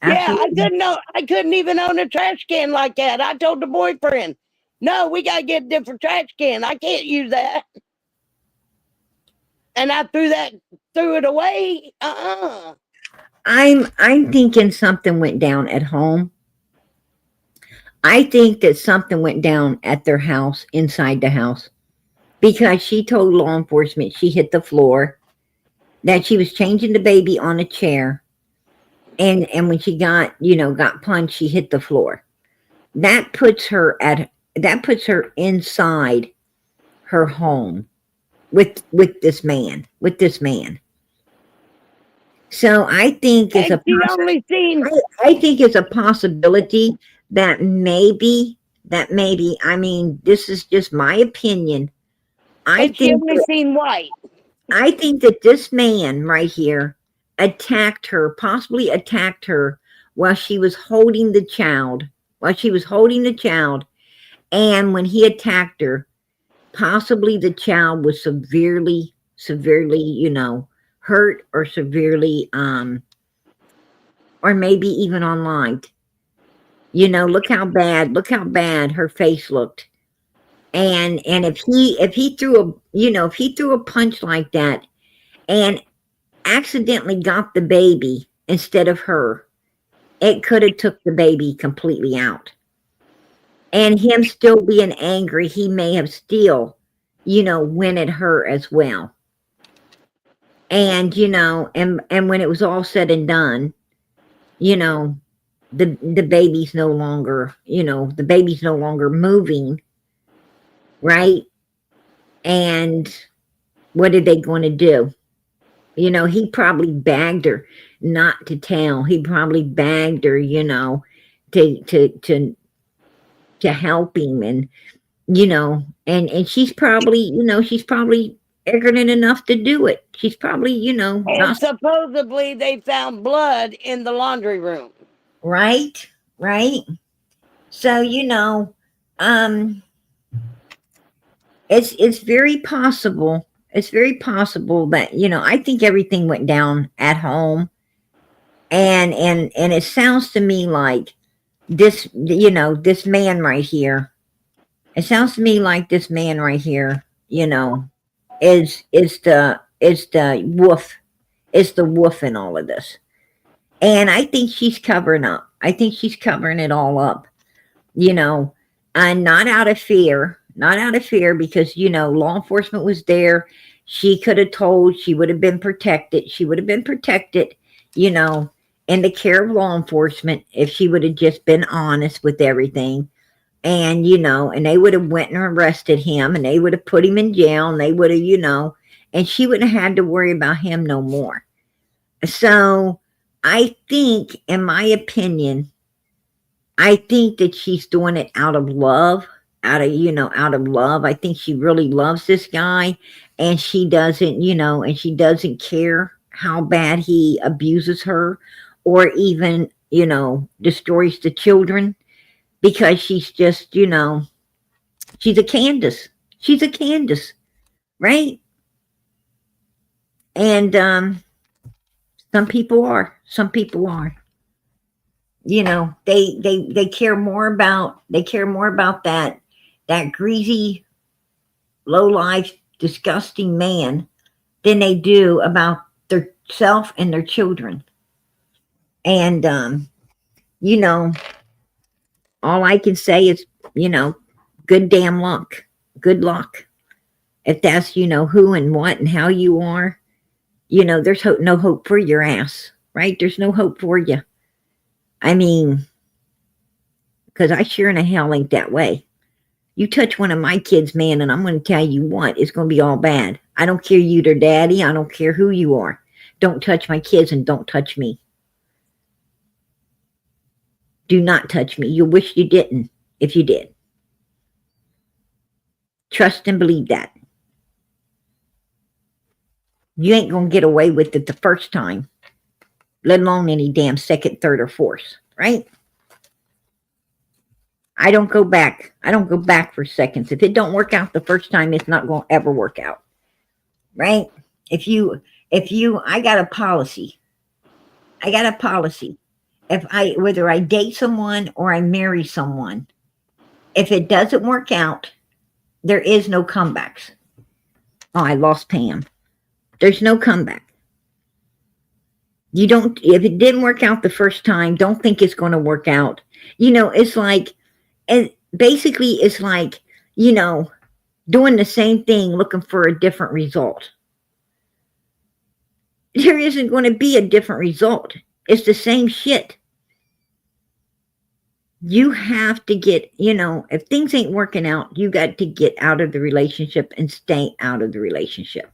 Yeah,
absolutely.
I couldn't even own a trash can like that. I told the boyfriend, no, we gotta get a different trash can. I can't use that. And I threw it away.
I'm thinking something went down at home. I think that something went down at their house, inside the house, because she told law enforcement she hit the floor, that she was changing the baby on a chair, and when she got punched, she hit the floor. That puts her inside her home with this man. So I think
And she only seen
I think it's a possibility that maybe, I mean, this is just my opinion. I
and she
think
only seen white.
I think that this man right here possibly attacked her while she was holding the child, and when he attacked her, possibly the child was severely, hurt, or severely, or maybe even online. Look how bad her face looked. And if he threw a punch like that and accidentally got the baby instead of her, it could have took the baby completely out. And him still being angry, he may have still, went at her as well. And when it was all said and done, you know, the baby's no longer moving, right? And what are they going to do? He probably begged her not to tell. He probably begged her, to help him, and she's probably ignorant enough to do it. She's probably,
And
not
supposedly they found blood in the laundry room.
right, right. So, um it's very possible. It's very possible that, I think everything went down at home, and it sounds to me like this man right here. It sounds to me like this man right here, is the wolf, is the wolf in all of this. And I think she's covering up. I think she's covering it all up, you know, and not out of fear, not out of fear, because, law enforcement was there. She could have told, she would have been protected. She would have been protected, you know, in the care of law enforcement if she would have just been honest with everything. And, and they would have went and arrested him, and they would have put him in jail, and they would have, and she wouldn't have had to worry about him no more. So I think, in my opinion, I think that she's doing it out of love, out of love. I think she really loves this guy, and she doesn't, and she doesn't care how bad he abuses her, or even, destroys the children, because she's just, she's a Candace. She's a Candace, right? And some people are. Some people are. They care more about, that greasy, low life, disgusting man than they do about their self and their children. And all I can say is, good damn luck. Good luck. If that's, who and what and how you are, there's no hope for your ass, right? There's no hope for you. I mean, because I sure in the hell ain't that way. You touch one of my kids, man, and I'm going to tell you what, it's going to be all bad. I don't care you their daddy. I don't care who you are. Don't touch my kids, and don't touch me. Do not touch me. You'll wish you didn't if you did. Trust and believe that. You ain't going to get away with it the first time, let alone any damn second, third, or fourth, right? I don't go back. I don't go back for seconds. If it don't work out the first time, it's not going to ever work out, right? I got a policy. I got a policy. Whether I date someone or I marry someone, if it doesn't work out, there is no comebacks. Oh, I lost Pam. There's no comeback. If it didn't work out the first time, don't think it's going to work out. It's like, basically it's like, doing the same thing, looking for a different result. There isn't going to be a different result. It's the same shit. You have to get, if things ain't working out, you got to get out of the relationship and stay out of the relationship.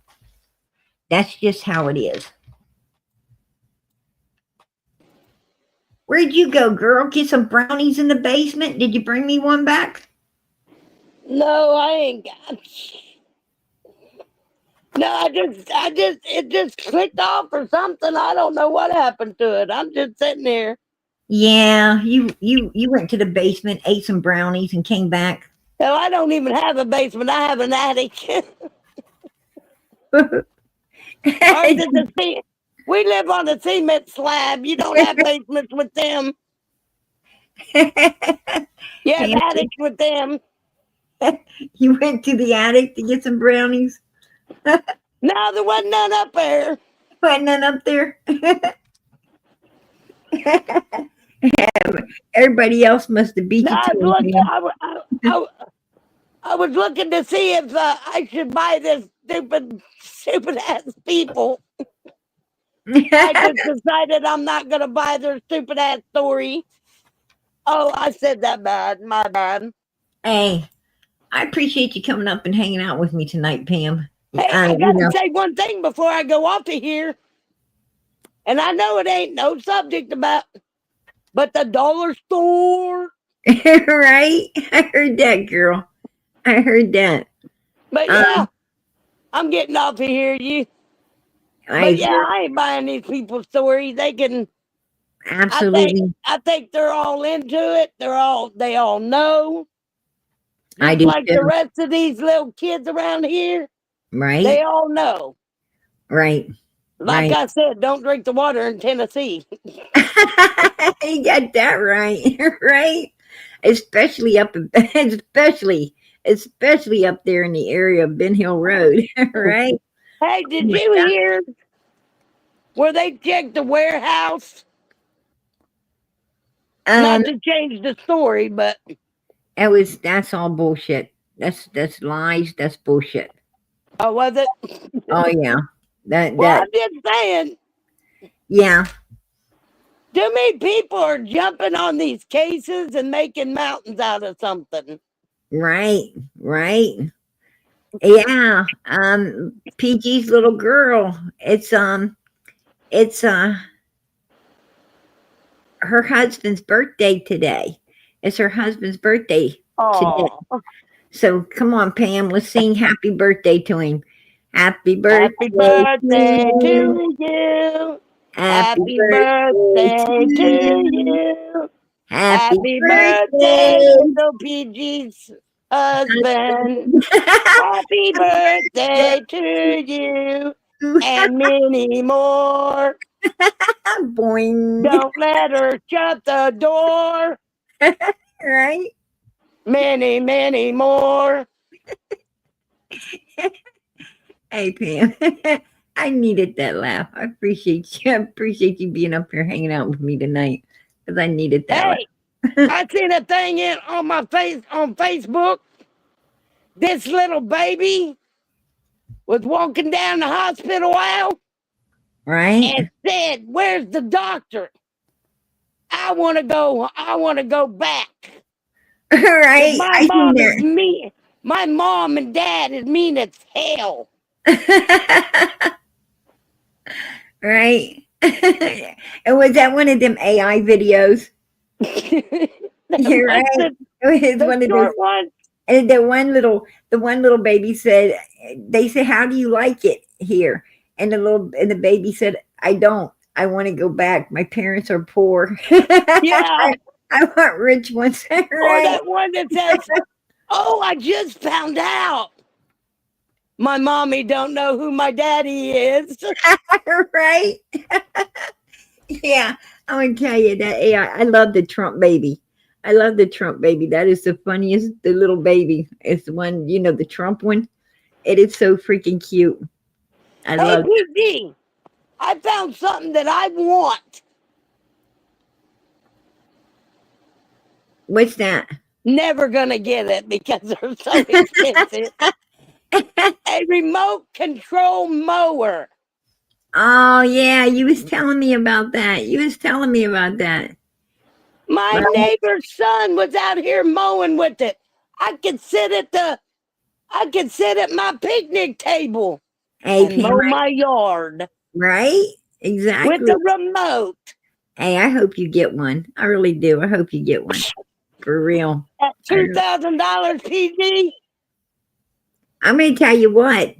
That's just how it is. Where'd you go, girl? Get some brownies in the basement? Did you bring me one back?
No, I ain't got. No, it just clicked off or something. I don't know what happened to it. I'm just sitting here.
Yeah, you went to the basement, ate some brownies, and came back.
Hell, I don't even have a basement. I have an attic. We live on a cement slab. You don't have basements with them. You have attics with them.
You went to the attic to get some brownies?
No, there wasn't none up there.
Wasn't none up there? Everybody else must have beat you to it.
I was looking to see if I should buy this stupid ass people. I just decided I'm not going to buy their stupid ass story. Oh, I said that bad. My bad.
Hey, I appreciate you coming up and hanging out with me tonight, Pam.
Hey, I got to say one thing before I go off of here. And I know it ain't no subject about, but the dollar store.
Right? I heard that, girl. I heard that.
But yeah, I'm getting off of here. I ain't buying these people's stories. They can.
Absolutely.
I think they're all into it. They all know.
I
Just
do
like the
too.
rest of these little kids around here, they
Right?
all know.
Right.
Like
Right.
I said, don't drink the water in Tennessee.
You got that right. Right? Especially especially up there in the area of Ben Hill Road. Right?
Hey,
Oh
did
my
you
God.
hear where they checked the warehouse?
Um,
Not to change the story, but
that's all bullshit. That's lies. That's bullshit.
oh, was it?
Oh yeah. That
Well,
that
I'm just saying,
yeah.
too many people are jumping on these cases and making mountains out of something.
Right. Right. Yeah. PG's little girl. It's her husband's birthday today. It's her husband's birthday today.
Oh,
So come on, Pam, let's sing happy birthday to him. Happy birthday
happy
to
birthday
you.
to you.
Happy
Happy
birthday to
birthday to
you.
you.
Happy
Happy birthday,
birthday.
little PG's husband. Happy birthday to you and many more.
Boing.
Don't let her shut the door.
Right?
Many, many more.
Hey, Pam. I needed that laugh. I appreciate you. I appreciate you being up here hanging out with me tonight because I needed that
Hey,
laugh.
I seen a thing in on my face on Facebook. This little baby was walking down the hospital aisle
Right?
and said, "Where's the doctor? I want to go. I want to go back. 'Cause
Right?
my
I seen
mom is mean. My mom and dad is mean as hell."
that. Right? And was that one of them AI videos? You're
What's
right. It was
the
one of those.
short one?
And the one little baby said, they said, "How do you like it here?" And the baby said, "I don't. I want to go back. My parents are poor.
Yeah.
I want rich ones."
Or
Right?
that one that says, "Oh, I just found out. My mommy don't know who my daddy is."
Right? Yeah. I'm gonna tell you that AI. I love the Trump baby. I love the Trump baby. That is the funniest. The little baby. It's the one, the Trump one. It is so freaking cute. I
Hey,
love.
PG, I found something that I want.
What's that?
Never gonna get it because they're so expensive. A remote control mower.
Oh yeah, you was telling me about that. You was telling me about that.
My
Right.
neighbor's son was out here mowing with it. I could sit at the I could sit at my picnic table
Hey
and
Pam,
mow my yard
right?
with
Exactly.
the remote
Hey, I hope you get one. I really do. I hope you get one. For real.
at
I,
$2,000 PG.
I'm gonna tell you what.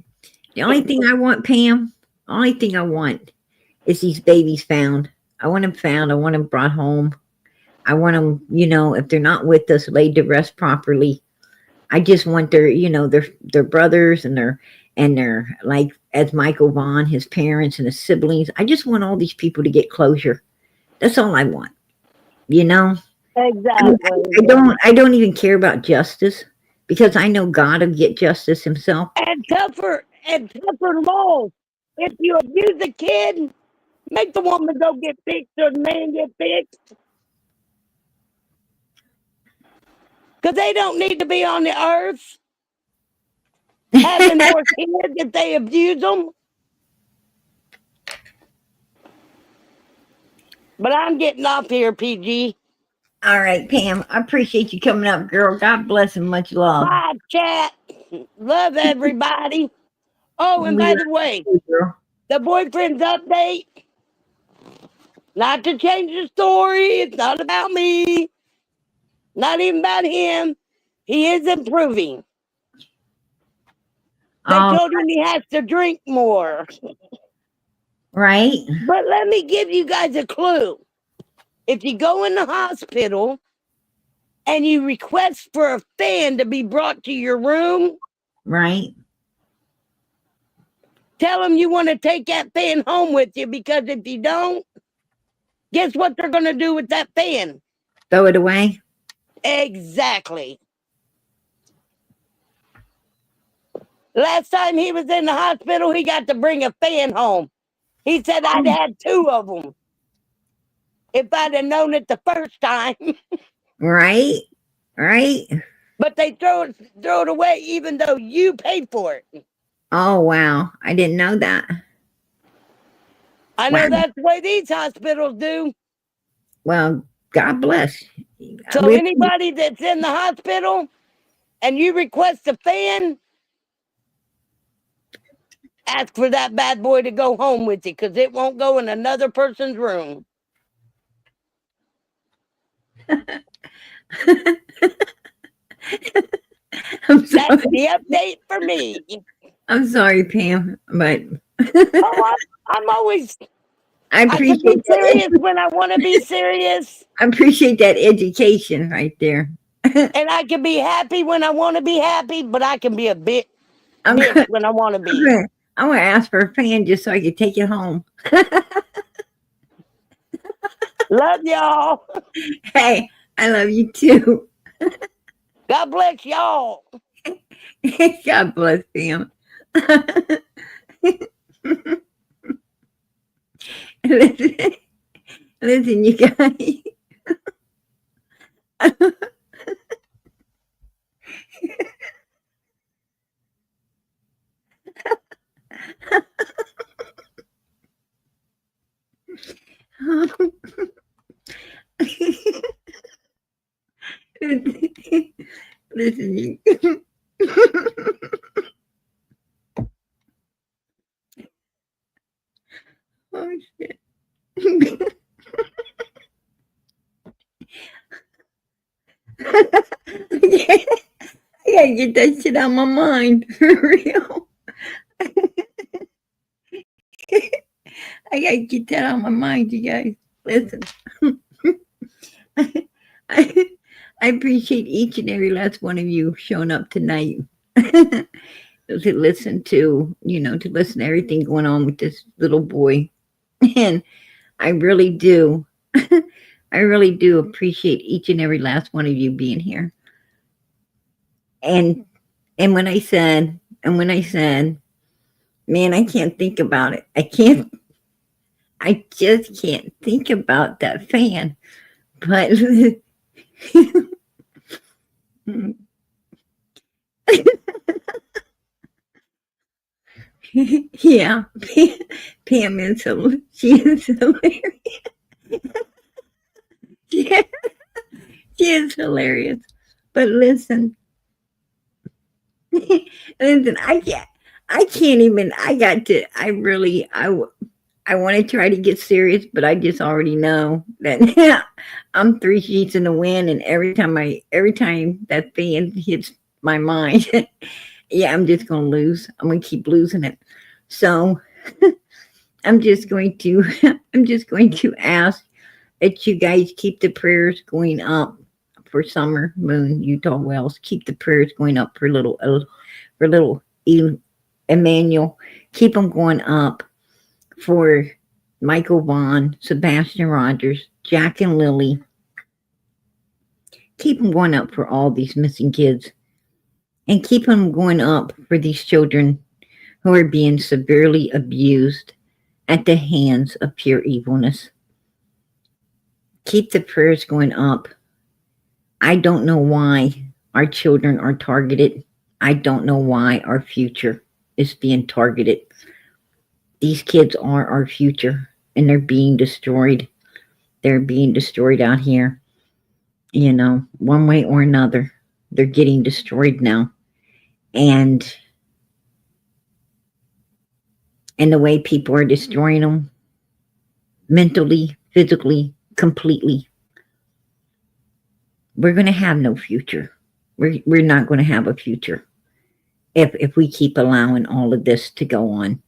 The only thing I want, Pam, only thing I want is these babies found. I want them found. I want them brought home. I want them, if they're not with us, laid to rest properly. I just want their brothers and their like as Michael Vaughn, his parents and his siblings. I just want all these people to get closure. That's all I want. You know, I mean,
Exactly.
I don't even care about justice because I know God will get justice Himself.
And tougher laws. If you abuse a kid, make the woman go get fixed or the man get fixed. Because they don't need to be on the earth having more kids if they abuse them. But I'm getting off here, PG.
All right, Pam. I appreciate you coming up, girl. God bless and much love.
Bye, chat. Love everybody. Oh, and
We
by
love
the way,
you, girl.
the boyfriend's update, not to change the story, it's not about me, not even about him. He is improving. They
Oh,
told him he has to drink more.
right.
But let me give you guys a clue. If you go in the hospital and you request for a fan to be brought to your room,
Right.
tell them you want to take that fan home with you, because if you don't, guess what they're going to do with that fan?
Throw it away.
Exactly. Last time he was in the hospital, he got to bring a fan home. He said I'd had 2 of them if I'd have known it the first time.
Right. Right.
But they throw it away even though you paid for it.
Oh, wow. I didn't know that.
I know that's the way these hospitals do.
Well, God bless.
So anybody that's in the hospital and you request a fan, ask for that bad boy to go home with you, because it won't go in another person's room.
I'm sorry.
That's the update for me.
I'm sorry, Pam, but
Oh, I'm always.
I
I can
appreciate
be serious
that.
when I want to be serious,
I appreciate that education right there.
and I can be happy when I want to be happy, but I can be a bitch
I'm gonna,
when I want to
I'm
be.
gonna, I'm gonna ask for a fan just so I can take it home.
Love y'all.
Hey, I love you too.
God bless y'all.
God bless Pam. listen, listen, you guys. Listen, you. Oh shit. I gotta get that shit out of my mind for real. I gotta get that out of my mind, you guys. Listen. I, I appreciate each and every last one of you showing up tonight to listen to, to listen to everything going on with this little boy. And I really do. I really do appreciate each and every last one of you being here. And when I said, man, I can't think about it. I just can't think about that fan. But yeah, Pam is she is hilarious. Yeah, she is hilarious. But listen, listen, I can't even. I want to try to get serious, but I just already know that I'm 3 sheets in the wind, and every time that fan hits my mind, yeah, I'm just gonna lose. I'm gonna keep losing it. So I'm just going to ask that you guys keep the prayers going up for Summer Moon Utah Wells. Keep the prayers going up for little Emmanuel. Keep them going up for Michael Vaughn, Sebastian Rogers, Jack and Lily. Keep them going up for all these missing kids. And keep them going up for these children who are being severely abused at the hands of pure evilness. Keep the prayers going up. I don't know why our children are targeted. I don't know why our future is being targeted. These kids are our future, and they're being destroyed. They're being destroyed out here. One way or another, they're getting destroyed now. And the way people are destroying them, mentally, physically, completely, we're going to have no future. We're not going to have a future if we keep allowing all of this to go on.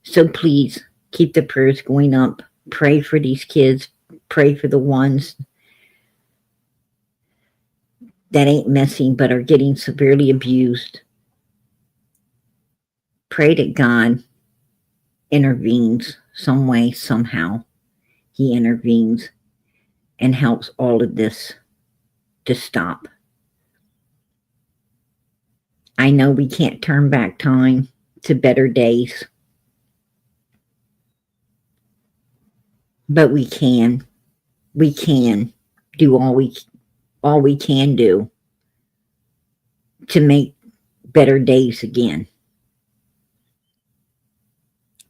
So please keep the prayers going up. Pray for these kids. Pray for the ones that ain't missing but are getting severely abused. Pray that God intervenes some way, somehow. He intervenes and helps all of this to stop. I know we can't turn back time to better days, but we can. We can do all we can do to make better days again.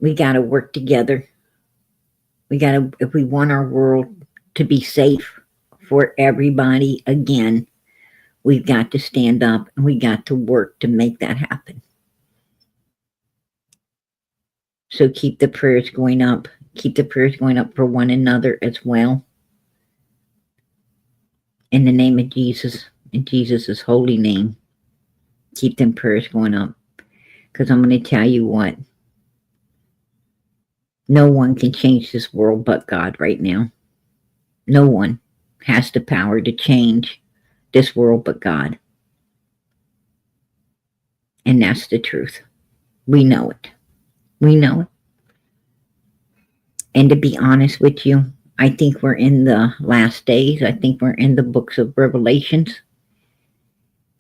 We got to work together. We got to, if we want our world to be safe for everybody again, we've got to stand up and we got to work to make that happen. So keep the prayers going up. Keep the prayers going up for one another as well. In the name of Jesus, in Jesus' holy name, keep them prayers going up. Because I'm going to tell you what, no one can change this world but God right now. No one has the power to change this world but God. And that's the truth. We know it. We know it. And to be honest with you, I think we're in the last days. I think we're in the books of Revelations.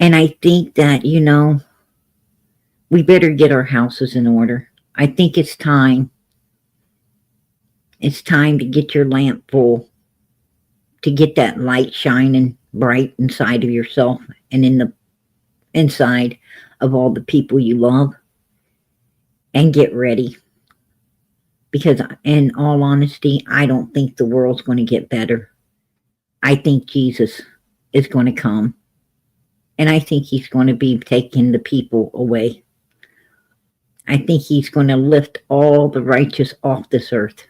And I think that, we better get our houses in order. I think it's time. It's time to get your lamp full, to get that light shining bright inside of yourself and in the inside of all the people you love, and get ready. Because in all honesty, I don't think the world's going to get better. I think Jesus is going to come. And I think he's going to be taking the people away. I think he's going to lift all the righteous off this earth.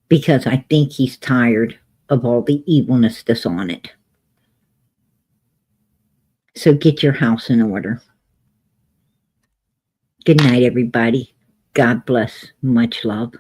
Because I think he's tired of all the evilness that's on it. So get your house in order. Good night, everybody. God bless. Much love.